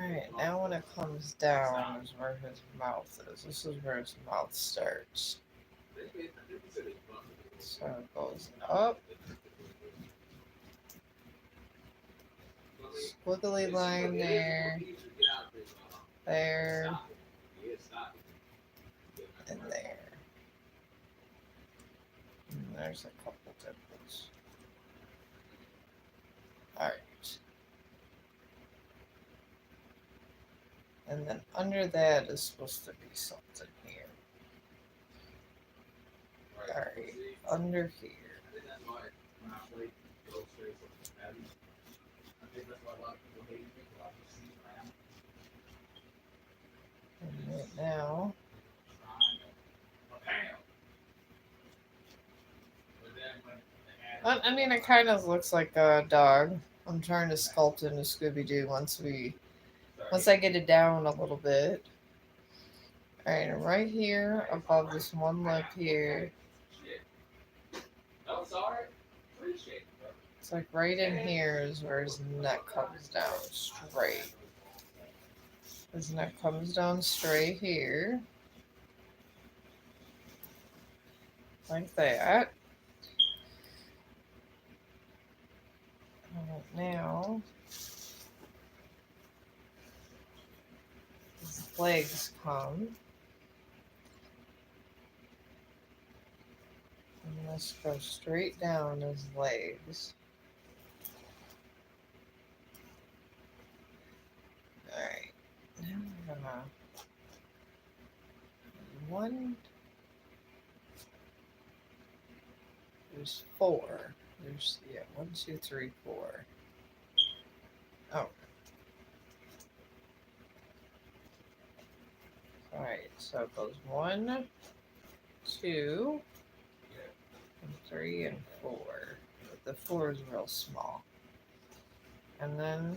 Alright, now when it comes down is where his mouth is. This is where his mouth starts. So it goes up. Squiggly line there. There. And there. And there's a couple dimples. Alright. And then under that is supposed to be something here. Alright, under here. And right now. I mean, it kind of looks like a dog. I'm trying to sculpt into Scooby-Doo once I get it down a little bit. Alright, and right here above this one lip here. It's like right in here is where his neck comes down straight. His neck comes down straight here. Like that. Now, his legs come. And let's go straight down his legs. Alright. Now we're gonna. There's four. There's, 1, 2, 3, 4. Oh. Alright, so it goes 1, 2, and 3, and 4. But the 4 is real small. And then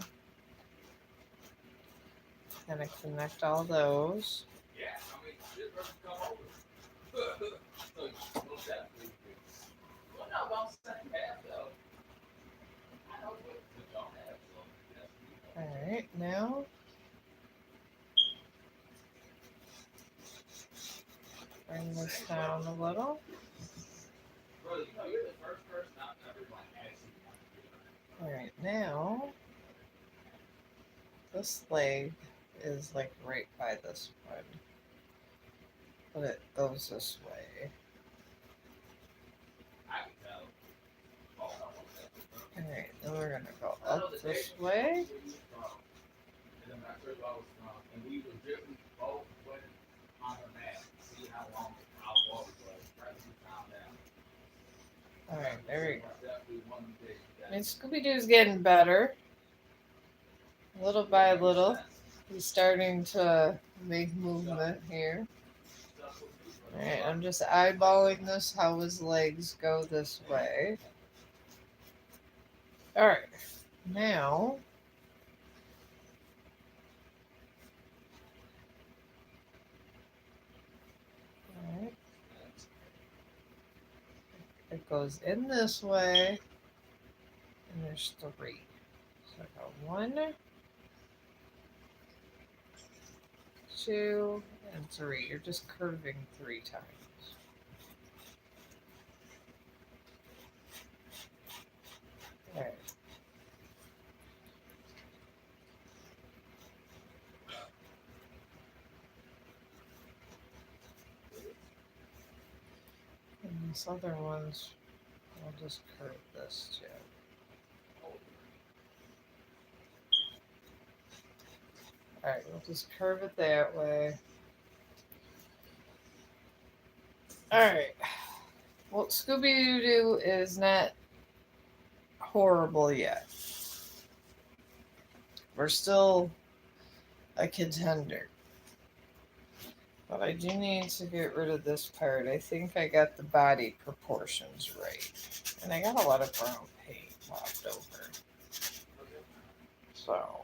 gonna connect all those. yeah, I mean, this person come over. So, most definitely. Well, no, about second half, though. I know what y'all have, so. Alright, now. Bring this down a little. Bro, you know, you're the first person I've ever, Alright, now. This leg is like right by this one. But it goes this way. I can tell. Alright, then we're gonna go up this way. And then I told you I was from, and we legitimately both went on the map to see how long our water was, right? We found out. Alright, there we go. I mean, Scooby-Doo's getting better. Little by little, he's starting to make movement here. Alright, I'm just eyeballing this, how his legs go this way. Alright, now alright, it goes in this way, and there's 3. So I got 1, 2, and 3. You're just curving 3 times. Alright. And these other ones, I'll just curve this too. Alright, we'll just curve it that way. Alright. Well, Scooby-Doo is not horrible yet. We're still a contender. But I do need to get rid of this part. I think I got the body proportions right. And I got a lot of brown paint left over. So.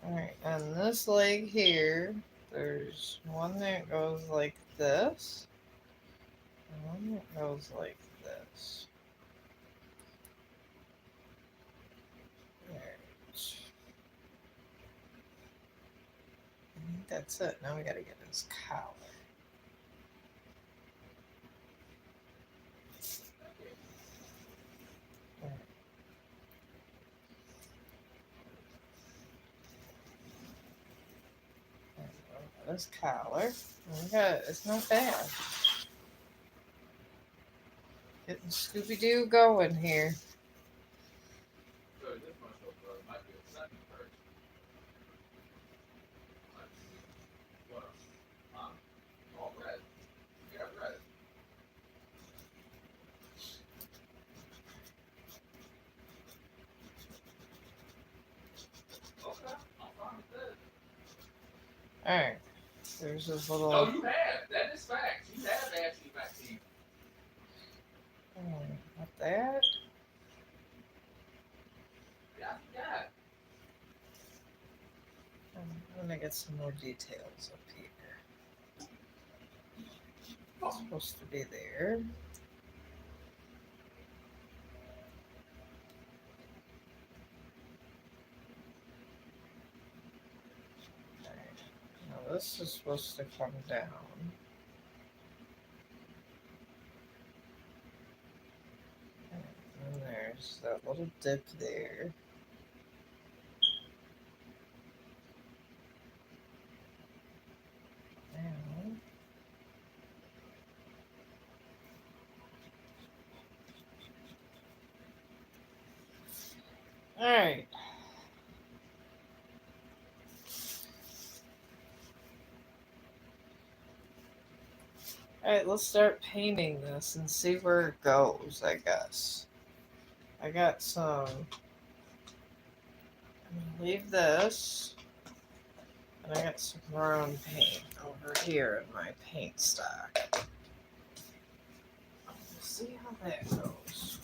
Alright, and this leg here, there's one that goes like this. And one that goes like this. Alright. I think that's it. Now we gotta get his collar. This collar. It's not bad. Getting Scooby-Doo going here. Alright. There's this little. Oh, you have. That is facts. You have ashy back teeth. Not that. Yeah, you got. I'm gonna get some more details up here. It's supposed to be there. Now this is supposed to come down. And there's that little dip there. Now, alright. Alright, let's start painting this and see where it goes, I guess. I got some. I'm gonna leave this. And I got some brown paint over here in my paint stock. Let's see how that goes.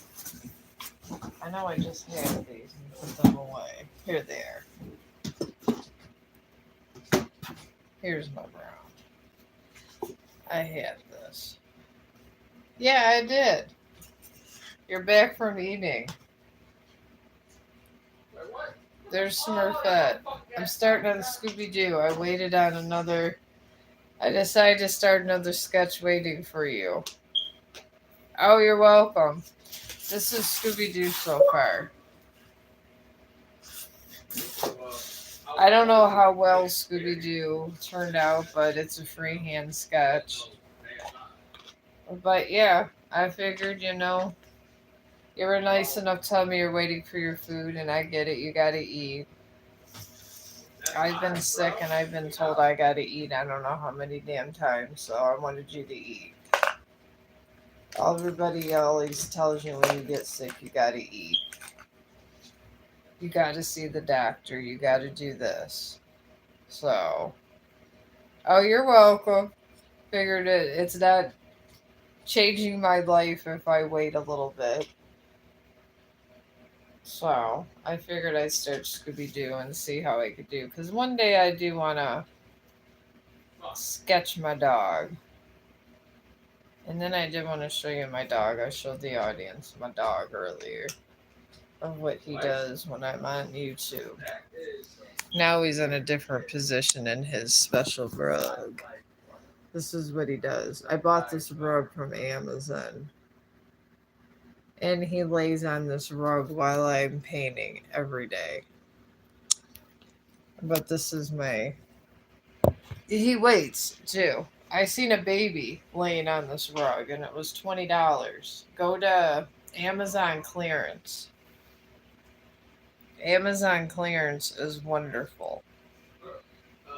I know I just had these and put them away. Here they are. Here's my brown. I had this. Yeah, I did. You're back from eating. Wait, what? There's Smurfette. I'm starting on Scooby-Doo. I waited on another. I decided to start another sketch waiting for you. Oh, you're welcome. This is Scooby-Doo so far. I don't know how well Scooby-Doo turned out, but it's a freehand sketch. But yeah, I figured, you were nice enough to tell me you're waiting for your food, and I get it, you gotta eat. I've been sick and I've been told I gotta eat I don't know how many damn times, so I wanted you to eat. Everybody always tells you when you get sick you gotta eat. You got to see the doctor. You got to do this. So, oh, you're welcome. Figured it's not changing my life if I wait a little bit. So, I figured I'd start Scooby Doo and see how I could do. Because one day I do want to sketch my dog. And then I did want to show you my dog. I showed the audience my dog earlier of what he does when I'm on YouTube. Now he's in a different position in his special rug. This is what he does. I bought this rug from Amazon. And he lays on this rug while I'm painting every day. But this is my... He waits, too. I seen a baby laying on this rug, and it was $20. Go to Amazon clearance. Amazon clearance is wonderful.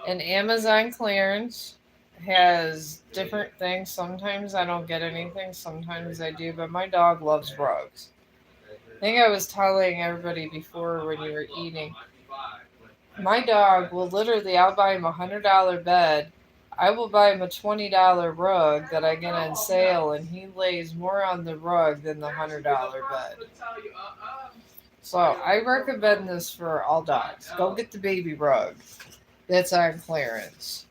And Amazon clearance has different things. Sometimes I don't get anything, sometimes I do, but my dog loves rugs. I think I was telling everybody before when you were eating. My dog will literally, I'll buy him $100 bed. I will buy him a $20 rug that I get on sale, and he lays more on the rug than the $100 bed. So I recommend this for all dogs. Go get the baby rug. That's on clearance.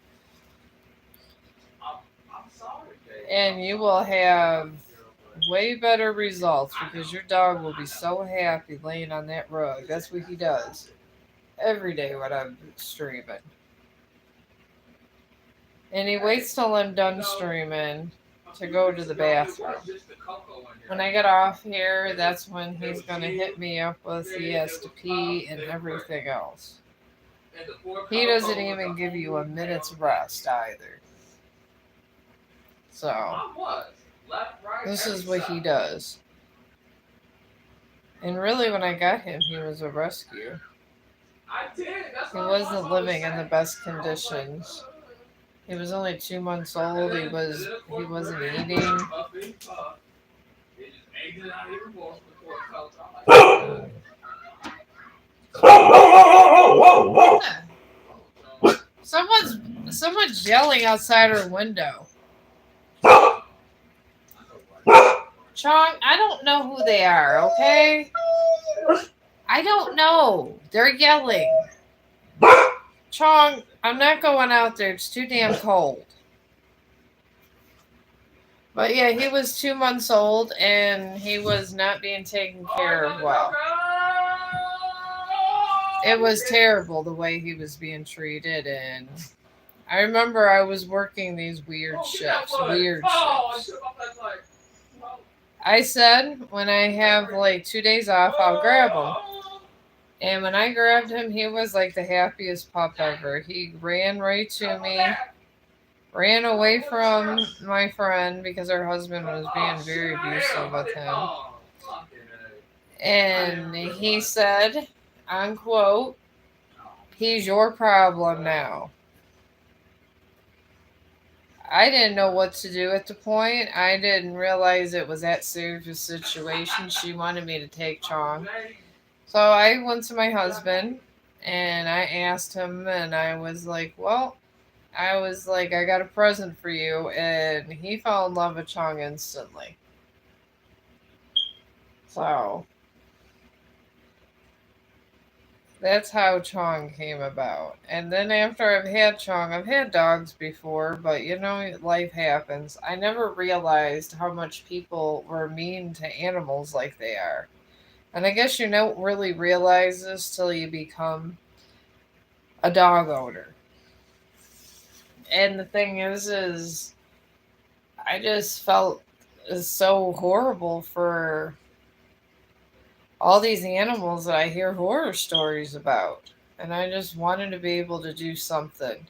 And you will have way better results because your dog will be so happy laying on that rug. That's what he does every day when I'm streaming. And he waits till I'm done streaming to go to the bathroom. When I get off here, that's when he's going to hit me up with he has to pee and everything else. He doesn't even give you a minute's rest either. So, this is what he does. And really, when I got him, he was a rescue. He wasn't living in the best conditions. He was only 2 months old. He wasn't eating. Someone's yelling outside our window. Chong, I don't know who they are, okay? I don't know. They're yelling. Chong, I'm not going out there. It's too damn cold. But yeah, he was 2 months old and he was not being taken care of well. It was terrible the way he was being treated, and I remember I was working these weird shifts. I said when I have like 2 days off, I'll grab him. And when I grabbed him, he was like the happiest pup ever. He ran right to me, ran away from my friend because her husband was being very abusive with him. And he said, unquote, he's your problem now. I didn't know what to do at the point. I didn't realize it was that serious a situation. She wanted me to take Chong. So I went to my husband and I asked him, and I was like, I got a present for you. And he fell in love with Chong instantly. So that's how Chong came about. And then after I've had Chong, I've had dogs before, but life happens. I never realized how much people were mean to animals like they are. And I guess you don't really realize this till you become a dog owner. And the thing is I just felt so horrible for all these animals that I hear horror stories about. And I just wanted to be able to do something.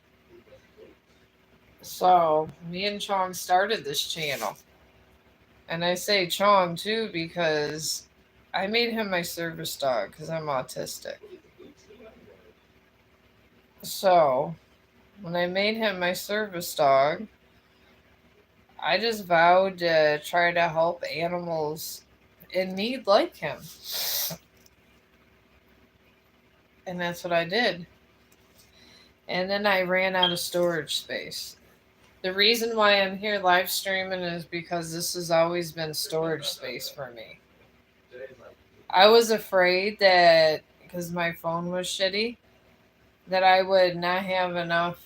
So, me and Chong started this channel. And I say Chong too because I made him my service dog because I'm autistic. So, when I made him my service dog, I just vowed to try to help animals in need like him. And that's what I did. And then I ran out of storage space. The reason why I'm here live streaming is because this has always been storage space for me. I was afraid that because my phone was shitty, that I would not have enough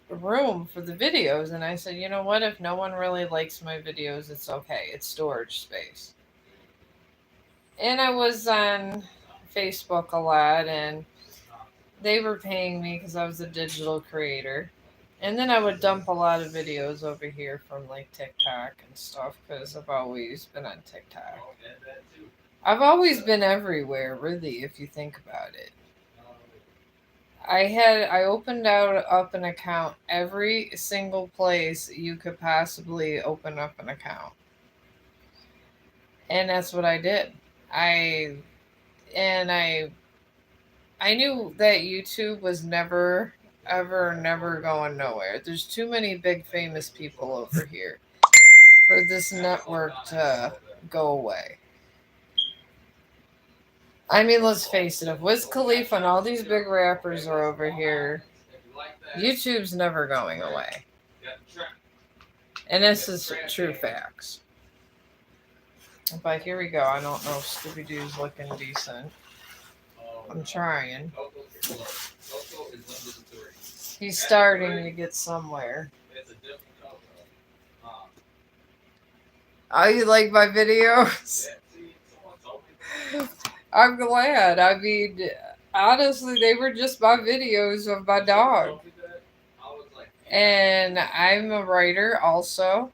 room for the videos. And I said, you know what? If no one really likes my videos, it's okay. It's storage space. And I was on Facebook a lot, and they were paying me because I was a digital creator. And then I would dump a lot of videos over here from like TikTok and stuff because I've always been on TikTok. I've always been everywhere, really, if you think about it. I opened up an account every single place you could possibly open up an account. And that's what I did. I and I knew that YouTube was never ever never going nowhere. There's too many big famous people over here for this network to go away. I mean, let's face it, if Wiz Khalifa and all these big rappers are over here, YouTube's never going away. And this is true facts. But here we go. I don't know if Scooby Doo's looking decent. I'm trying. He's starting to get somewhere. Oh, you like my videos? I'm glad. I mean, honestly, they were just my videos of my dog. And I'm a writer also.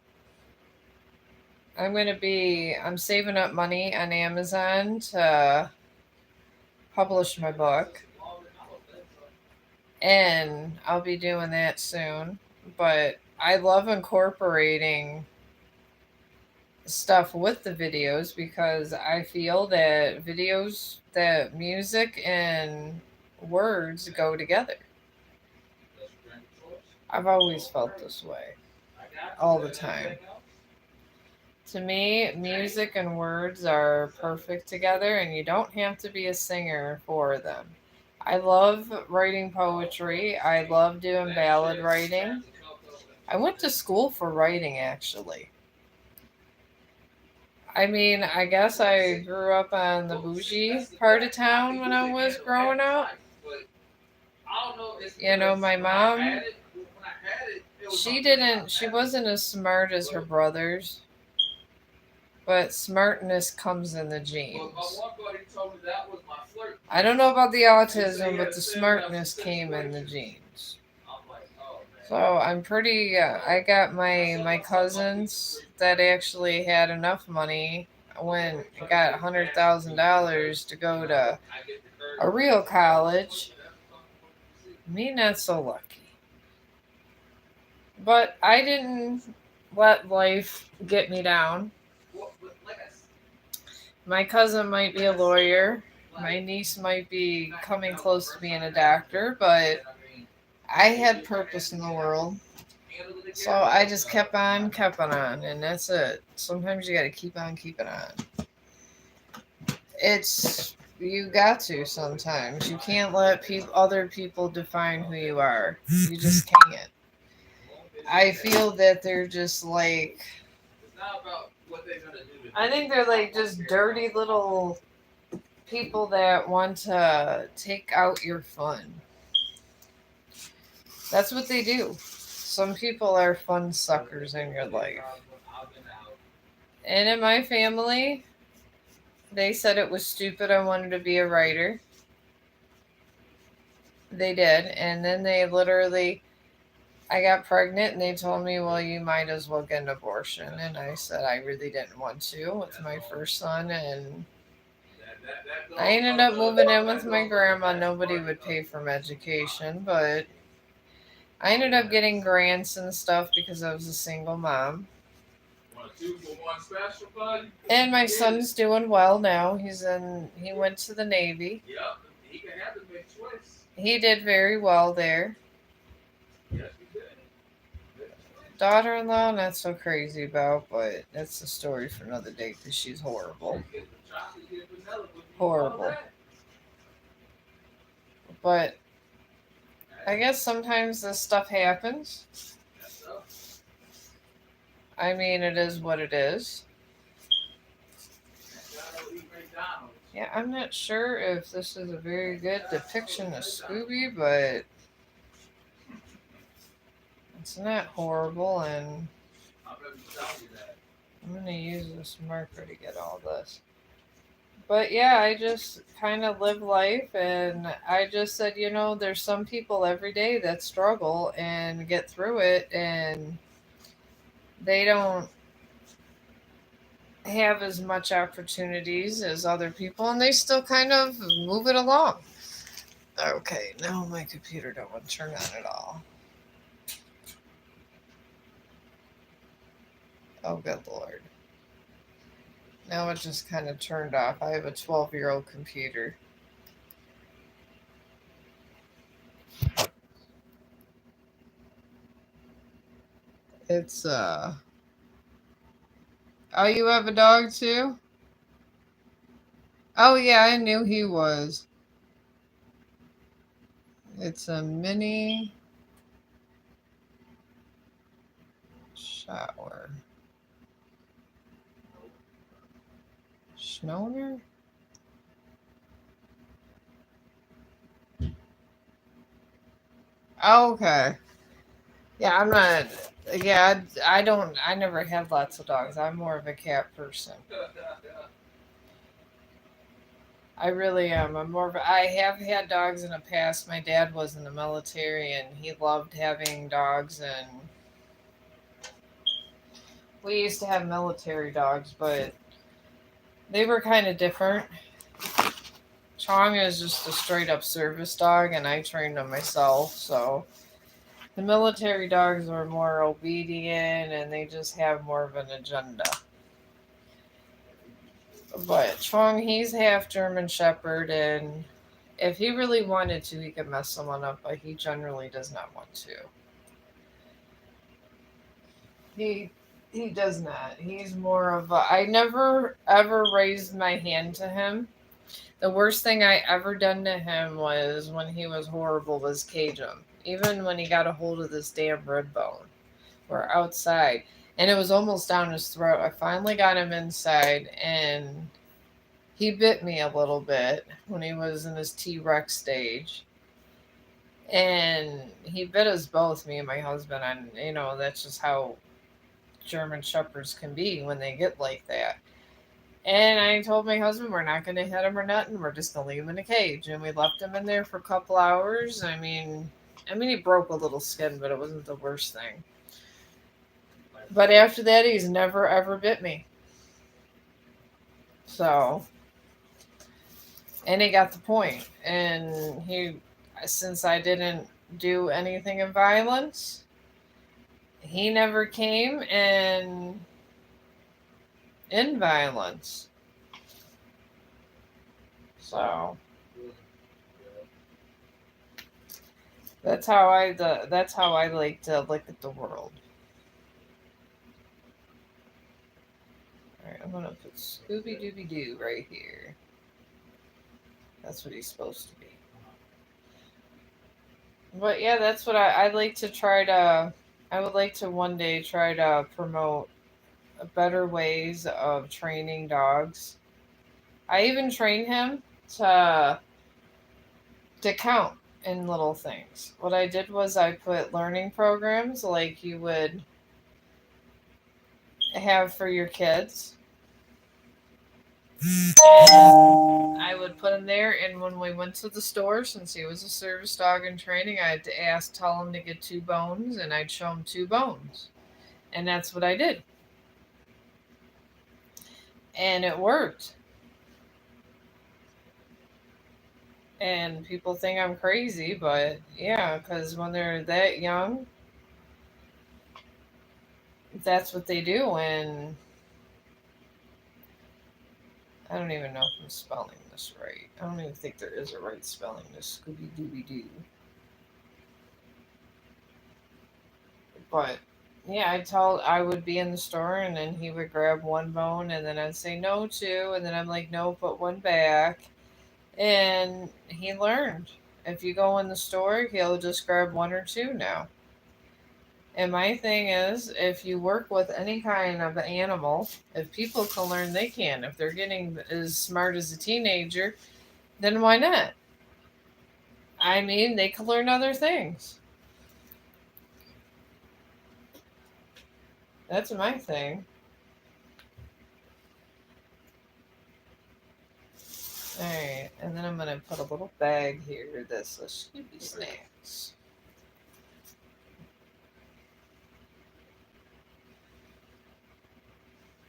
I'm saving up money on Amazon to publish my book. And I'll be doing that soon. But I love incorporating stuff with the videos because I feel that music and words go together. I've always felt this way all the time. To me, music and words are perfect together, and you don't have to be a singer for them. I love writing poetry. I love doing ballad writing. I went to school for writing, actually. I mean, I guess I grew up on the bougie part of town when I was growing up. You know, my mom, she wasn't as smart as her brothers, but smartness comes in the genes. I don't know about the autism, but the smartness came in the genes. So I'm pretty. I got my cousins that actually had enough money when got $100,000 to go to a real college. Me not so lucky. But I didn't let life get me down. My cousin might be a lawyer. My niece might be coming close to being a doctor, but I had purpose in the world. So I just kept on, and that's it. Sometimes you got to keep on keeping on. You got to sometimes. You can't let other people define who you are. You just can't. I feel that they're just like, I think they're like just dirty little people that want to take out your fun. That's what they do. Some people are fun suckers in your life. And in my family, they said it was stupid I wanted to be a writer. They did. And then I got pregnant and they told me, well, you might as well get an abortion. And I said I really didn't want to with my first son. And I ended up moving in with my grandma. Nobody would pay for my education, but I ended up getting grants and stuff because I was a single mom. And my son's doing well now. He went to the Navy. He did very well there. Daughter-in-law, not so crazy about, but that's a story for another day because she's horrible. Horrible. But I guess sometimes this stuff happens. That's so. I mean, it is what it is. That guy will eat McDonald's. Yeah, I'm not sure if this is a very good depiction of Scooby, but it's not horrible, and I better tell you that. I'm going to use this marker to get all this. But yeah, I just kind of live life, and I just said, there's some people every day that struggle and get through it, and they don't have as much opportunities as other people, and they still kind of move it along. Okay, now my computer don't want to turn on at all. Oh, good lord. Now it just kind of turned off. I have a 12-year-old computer. It's, Oh, you have a dog too? Oh, yeah, I knew he was. It's a mini shower. Schnoner? Oh, okay. Yeah, I'm not. Yeah, I don't. I never had lots of dogs. I'm more of a cat person. I really am. I'm more of a, I have had dogs in the past. My dad was in the military and he loved having dogs, and we used to have military dogs, but they were kind of different. Chong is just a straight up service dog, and I trained him myself. So the military dogs are more obedient and they just have more of an agenda. But Chong, he's half German Shepherd, and if he really wanted to, he could mess someone up, but he generally does not want to. He he does not. He's more of a. I never ever raised my hand to him. The worst thing I ever done to him was when he was horrible was cage him. Even when he got a hold of this damn rib bone, we're outside, and it was almost down his throat. I finally got him inside, and he bit me a little bit when he was in his T Rex stage. And he bit us both, me and my husband, and that's just how German Shepherds can be when they get like that. And I told my husband we're not going to hit him or nothing. We're just going to leave him in a cage. And we left him in there for a couple hours. I mean, he broke a little skin, but it wasn't the worst thing. But after that, he's never ever bit me. So, and he got the point. And since I didn't do anything of violence, he never came in violence. So that's how I like to look at the world. All right, I'm gonna put Scooby Dooby Doo right here. That's what he's supposed to be. But yeah, that's what I like to try to. I would like to one day try to promote better ways of training dogs. I even train him to count in little things. What I did was I put learning programs like you would have for your kids. And I would put him there, and when we went to the store, since he was a service dog in training, I had to tell him to get 2 bones, and I'd show him 2 bones. And that's what I did. And it worked. And people think I'm crazy, but yeah, because when they're that young, that's what they do. And I don't even know if I'm spelling this right. I don't even think there is a right spelling to Scooby Dooby Doo. But yeah, I would be in the store, and then he would grab 1 bone, and then I'd say no two, and then I'm like, no, put one back. And he learned. If you go in the store, he'll just grab one or two now. And my thing is, if you work with any kind of animal, if people can learn, they can. If they're getting as smart as a teenager, then why not? I mean, they can learn other things. That's my thing. Alright, and then I'm going to put a little bag here that's a Scooby Snacks.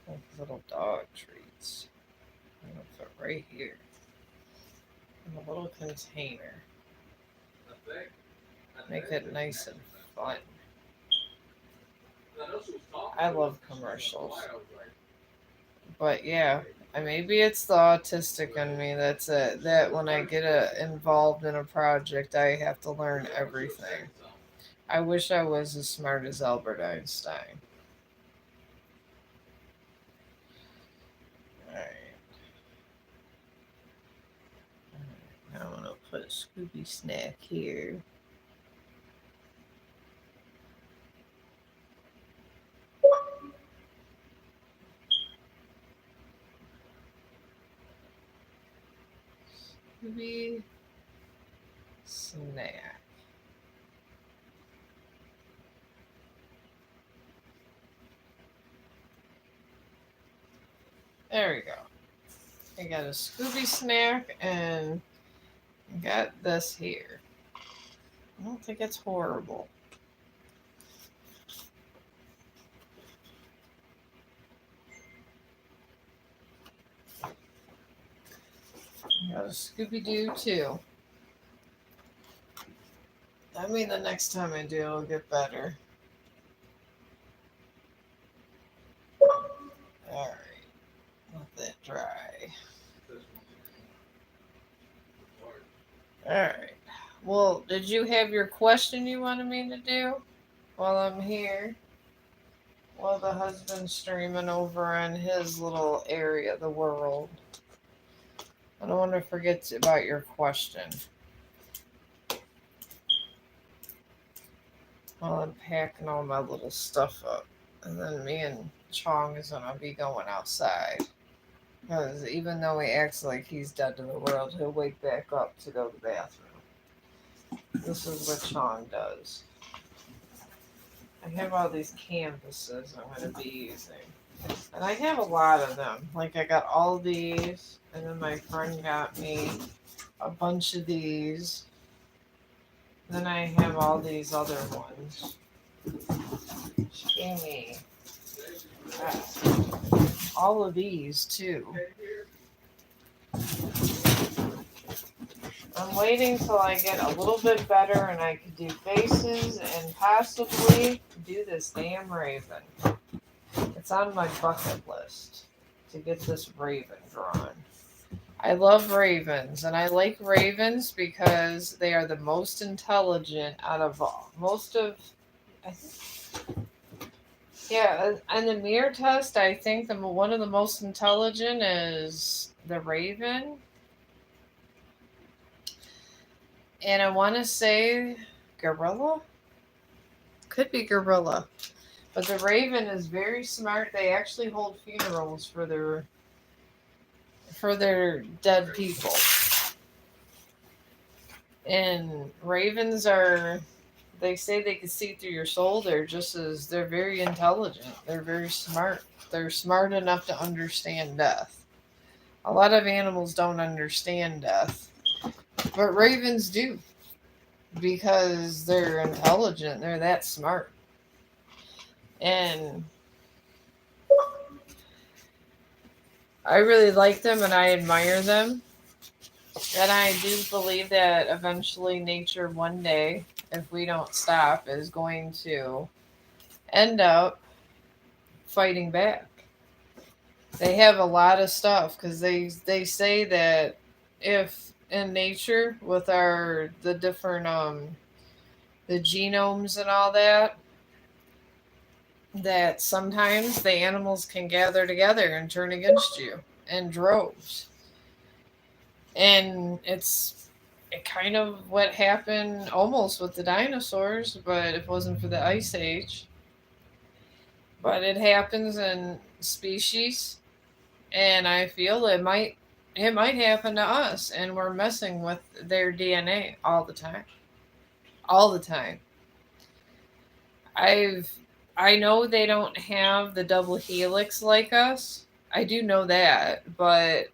Like little dog treats. I'm going to put right here in a little container. Make it nice and fun. I love commercials. But yeah, maybe it's the autistic in me that's it. That when I get involved in a project, I have to learn everything. I wish I was as smart as Albert Einstein. Alright. Now I'm going to put a Scooby Snack here. Scooby Snack. There we go. I got a Scooby Snack and got this here. I don't think it's horrible. Got a Scooby Doo too. I mean, the next time I do, it'll get better. Alright. Let that dry. Alright. Well, did you have your question you wanted me to do while I'm here? While the husband's streaming over on his little area of the world. I don't want to forget about your question. While I'm packing all my little stuff up. And then me and Chong is going to be going outside. Because even though he acts like he's dead to the world, he'll wake back up to go to the bathroom. This is what Chong does. I have all these canvases I'm going to be using. And I have a lot of them. Like, I got all these, and then my friend got me a bunch of these. Then I have all these other ones. She gave me all of these, too. I'm waiting till I get a little bit better and I can do faces and possibly do this damn raven. It's on my bucket list to get this raven drawn. I love ravens, and I like ravens because they are the most intelligent out of all. I think, yeah, on the mirror test, I think one of the most intelligent is the raven. And I want to say gorilla? Could be gorilla. But the raven is very smart. They actually hold funerals for their dead people. And ravens they say they can see through your soul. They're very intelligent. They're very smart. They're smart enough to understand death. A lot of animals don't understand death. But ravens do. Because they're intelligent. They're that smart. And I really like them and I admire them. And I do believe that eventually nature one day, if we don't stop, is going to end up fighting back. They have a lot of stuff because they say that if in nature with the different the genomes and all that sometimes the animals can gather together and turn against you in droves. And kind of what happened almost with the dinosaurs, but if it wasn't for the ice age. But it happens in species, and I feel it might happen to us, and we're messing with their DNA all the time. All the time. I've I know they don't have the double helix like us. I do know that, but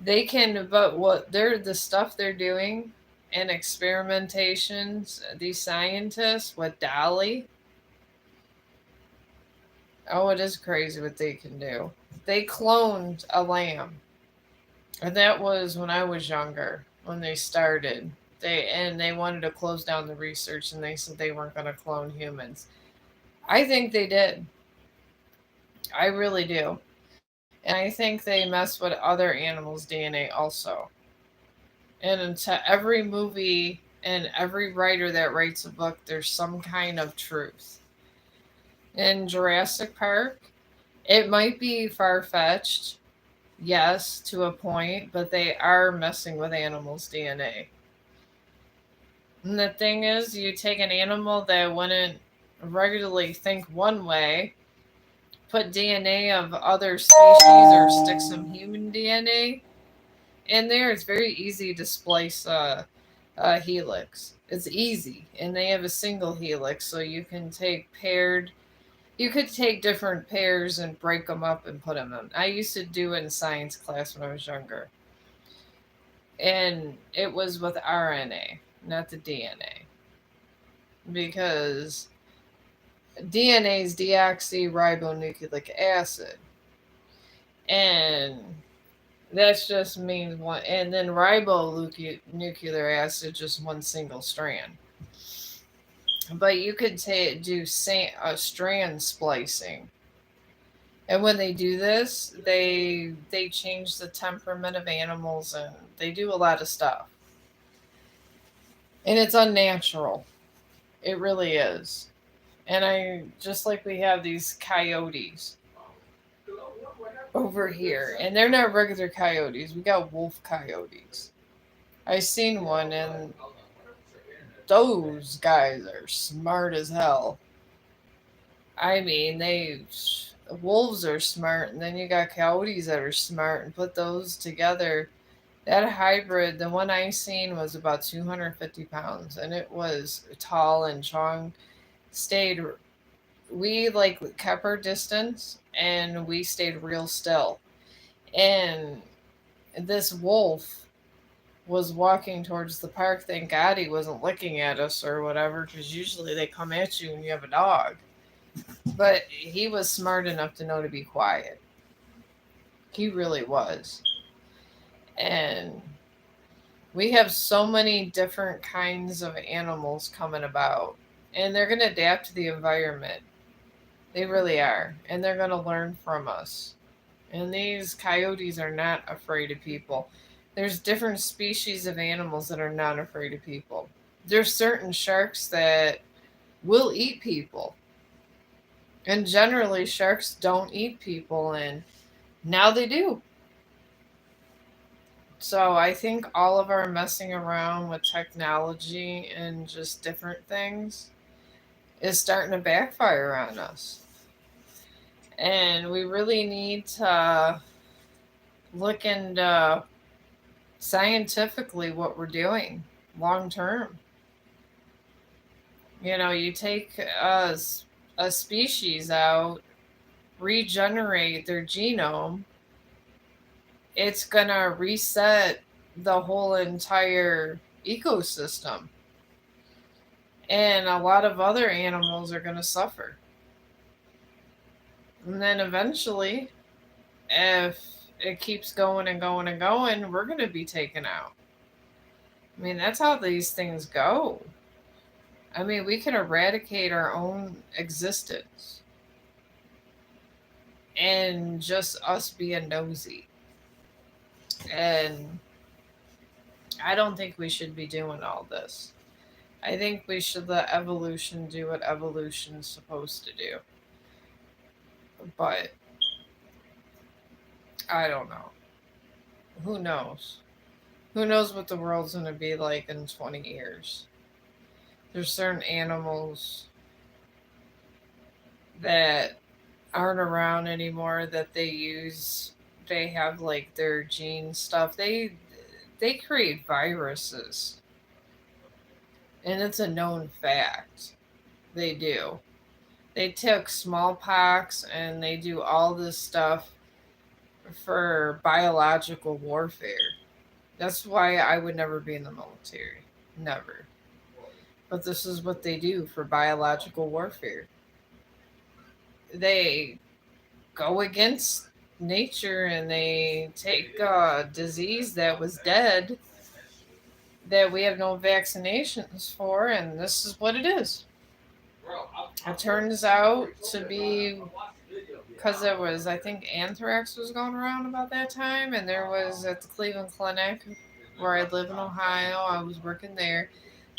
what they're the stuff they're doing and experimentations, these scientists with Dolly, oh, it is crazy what they can do. They cloned a lamb. And that was when I was younger, when they started. They wanted to close down the research and they said they weren't going to clone humans. I think they did. I really do. And I think they mess with other animals' DNA also. And into every movie and every writer that writes a book, there's some kind of truth. In Jurassic Park, it might be far fetched, yes, to a point, but they are messing with animals' DNA. And the thing is, you take an animal that wouldn't regularly think one way, put DNA of other species, or stick some human DNA in there, it's very easy to splice a helix. It's easy, and they have a single helix, so you can take paired. You could take different pairs and break them up and put them in. I used to do it in science class when I was younger, and it was with RNA, not the DNA, because DNA is deoxyribonucleic acid, and that just means one, and then ribonuclear acid, just one single strand. But you could do strand splicing, and when they do this, they change the temperament of animals, and they do a lot of stuff, and it's unnatural. It really is. And I just like we have these coyotes over here, and they're not regular coyotes. We got wolf coyotes. I seen one, and those guys are smart as hell. I mean, wolves are smart, and then you got coyotes that are smart, and put those together. That hybrid, the one I seen, was about 250 pounds, and it was tall. And Chong stayed. We like kept our distance, and we stayed real still. And this wolf was walking towards the park. Thank God he wasn't looking at us or whatever, because usually they come at you when you have a dog. But he was smart enough to know to be quiet. He really was. And we have so many different kinds of animals coming about, and they're going to adapt to the environment. They really are. And they're going to learn from us. And these coyotes are not afraid of people. There's different species of animals that are not afraid of people. There's certain sharks that will eat people. And generally, sharks don't eat people, and now they do. So I think all of our messing around with technology and just different things is starting to backfire on us. And we really need to look into scientifically what we're doing long term. You take a species out, regenerate their genome, it's going to reset the whole entire ecosystem. And a lot of other animals are going to suffer. And then eventually, if it keeps going and going and going, we're going to be taken out. I mean, that's how these things go. I mean, we can eradicate our own existence and just us being nosy. And I don't think we should be doing all this. I think we should let evolution do what evolution's supposed to do. But I don't know. Who knows? Who knows what the world's going to be like in 20 years? There's certain animals that aren't around anymore that they use. They have like their gene stuff. They create viruses, and it's a known fact. They do. They took smallpox and they do all this stuff for biological warfare. That's why I would never be in the military. Never. But this is what they do for biological warfare. They go against nature and they take a disease that was dead that we have no vaccinations for, and this is what it is. It turns out to be because there was, I think, anthrax was going around about that time, and there was at the Cleveland Clinic where I live in Ohio. I was working there.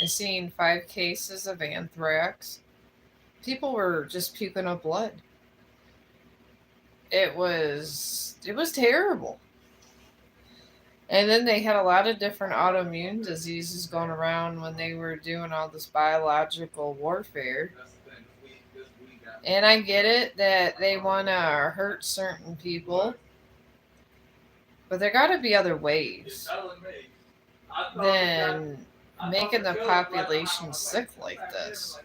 I seen 5 cases of anthrax. People were just puking up blood. It was terrible. And then they had a lot of different autoimmune diseases going around when they were doing all this biological warfare. And I get it that they want to hurt certain people, but there got to be other ways than making the population sick like this.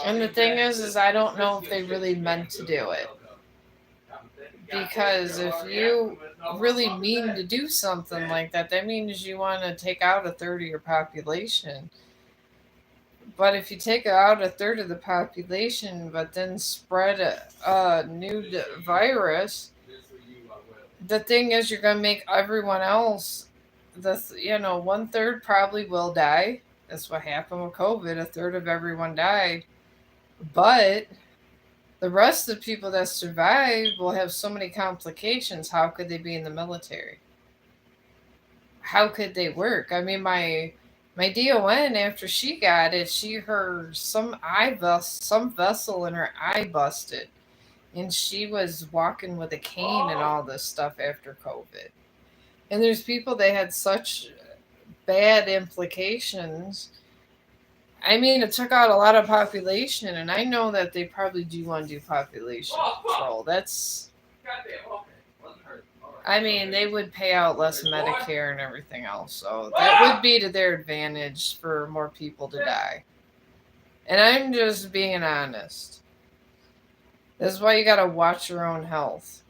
And the thing is I don't know if they really meant to do it. Because if you really mean to do something like that, that means you want to take out a third of your population. But if you take out a third of the population, but then spread a new virus, the thing is you're going to make everyone else, 1/3 probably will die. That's what happened with COVID. A third of everyone died. But the rest of the people that survive will have so many complications. How could they be in the military? How could they work? I mean, my DON, after she got it, some vessel in her eye busted, and she was walking with a cane and all this stuff after COVID. And there's people that had such bad implications. I mean, it took out a lot of population, and I know that they probably do want to do population control. I mean, they would pay out less Medicare and everything else, so that would be to their advantage for more people to die. And I'm just being honest. That's why you gotta watch your own health.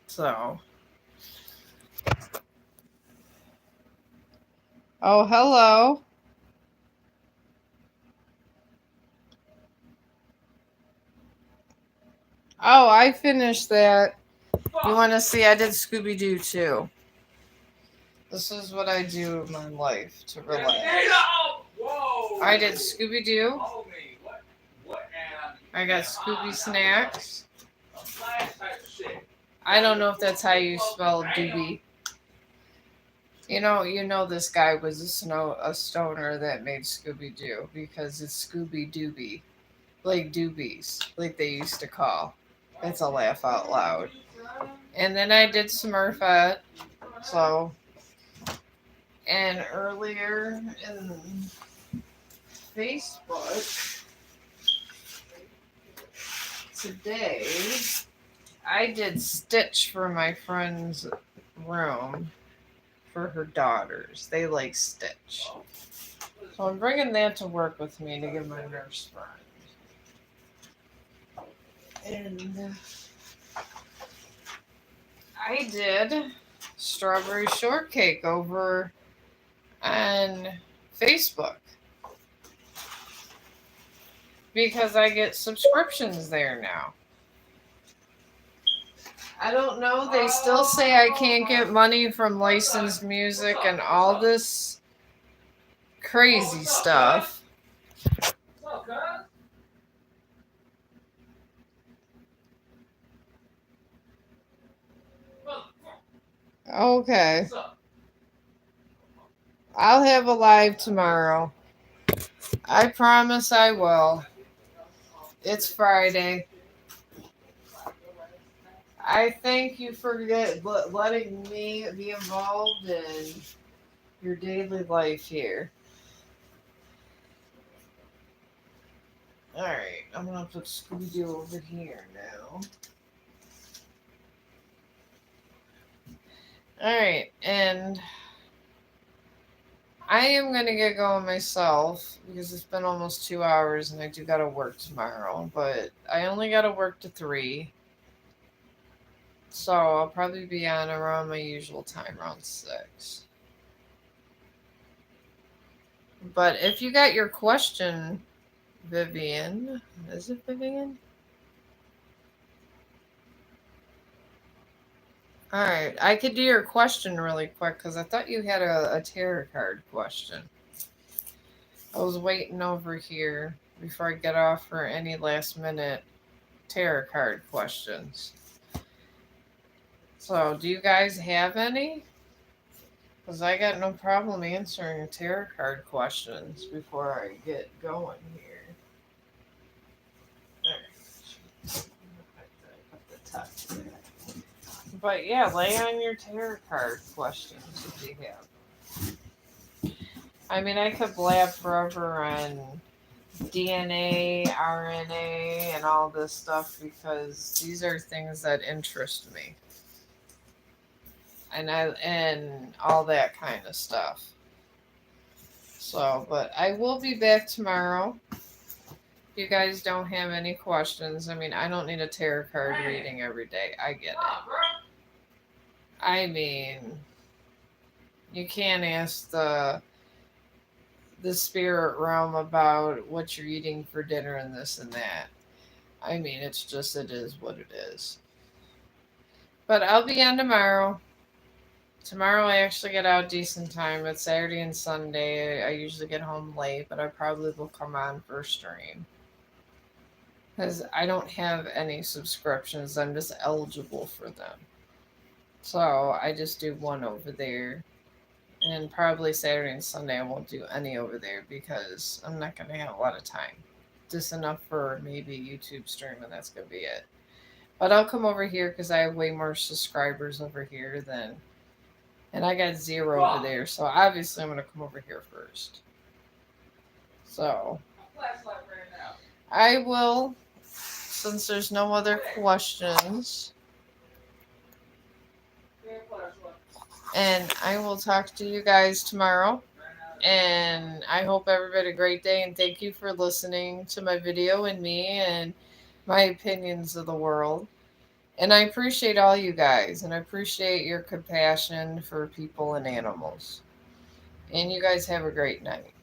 So. Oh, hello. Oh, I finished that. You want to see? I did Scooby Doo too. This is what I do in my life to relax. I did Scooby Doo. I got Scooby Snacks. I don't know if that's how you spell doobie. You know this guy was a stoner that made Scooby Doo because it's Scooby Dooby, like doobies, like they used to call. It's a laugh out loud. And then I did Smurfette. So, and earlier in Facebook today, I did Stitch for my friend's room for her daughters. They like Stitch. So I'm bringing that to work with me to give my nurse friend. And I did strawberry shortcake over on Facebook because I get subscriptions there now. I don't know. They still say I can't get money from licensed music and all this crazy stuff. Okay. I'll have a live tomorrow. I promise I will. It's Friday. I thank you for letting me be involved in your daily life here. Alright, I'm gonna put Scooby Doo over here now. Alright, and I am gonna get going myself because it's been almost 2 hours and I do gotta work tomorrow, but I only gotta work to 3. So I'll probably be on around my usual time, around 6. But if you got your question, Vivian, is it Vivian? Alright, I could do your question really quick because I thought you had a tarot card question. I was waiting over here before I get off for any last minute tarot card questions. So, do you guys have any? Because I got no problem answering tarot card questions before I get going here. Alright. Put the top there. But yeah, lay on your tarot card questions if you have. I mean, I could blab forever on DNA, RNA, and all this stuff because these are things that interest me, and all that kind of stuff. So, but I will be back tomorrow. If you guys don't have any questions, I mean, I don't need a tarot card reading every day. I get it. I mean, you can't ask the spirit realm about what you're eating for dinner and this and that. I mean, it's just, it is what it is. But I'll be on tomorrow. Tomorrow I actually get out decent time. It's Saturday and Sunday. I usually get home late, but I probably will come on for a stream. Because I don't have any subscriptions. I'm just eligible for them. So I just do one over there. And probably Saturday and Sunday I won't do any over there because I'm not going to have a lot of time. Just enough for maybe YouTube stream, and that's going to be it. But I'll come over here because I have way more subscribers over here than... And I got 0 over there, so obviously I'm going to come over here first. So I will, since there's no other questions, and I will talk to you guys tomorrow. And I hope everybody had a great day, and thank you for listening to my video and me and my opinions of the world. And I appreciate all you guys, and I appreciate your compassion for people and animals. And you guys have a great night.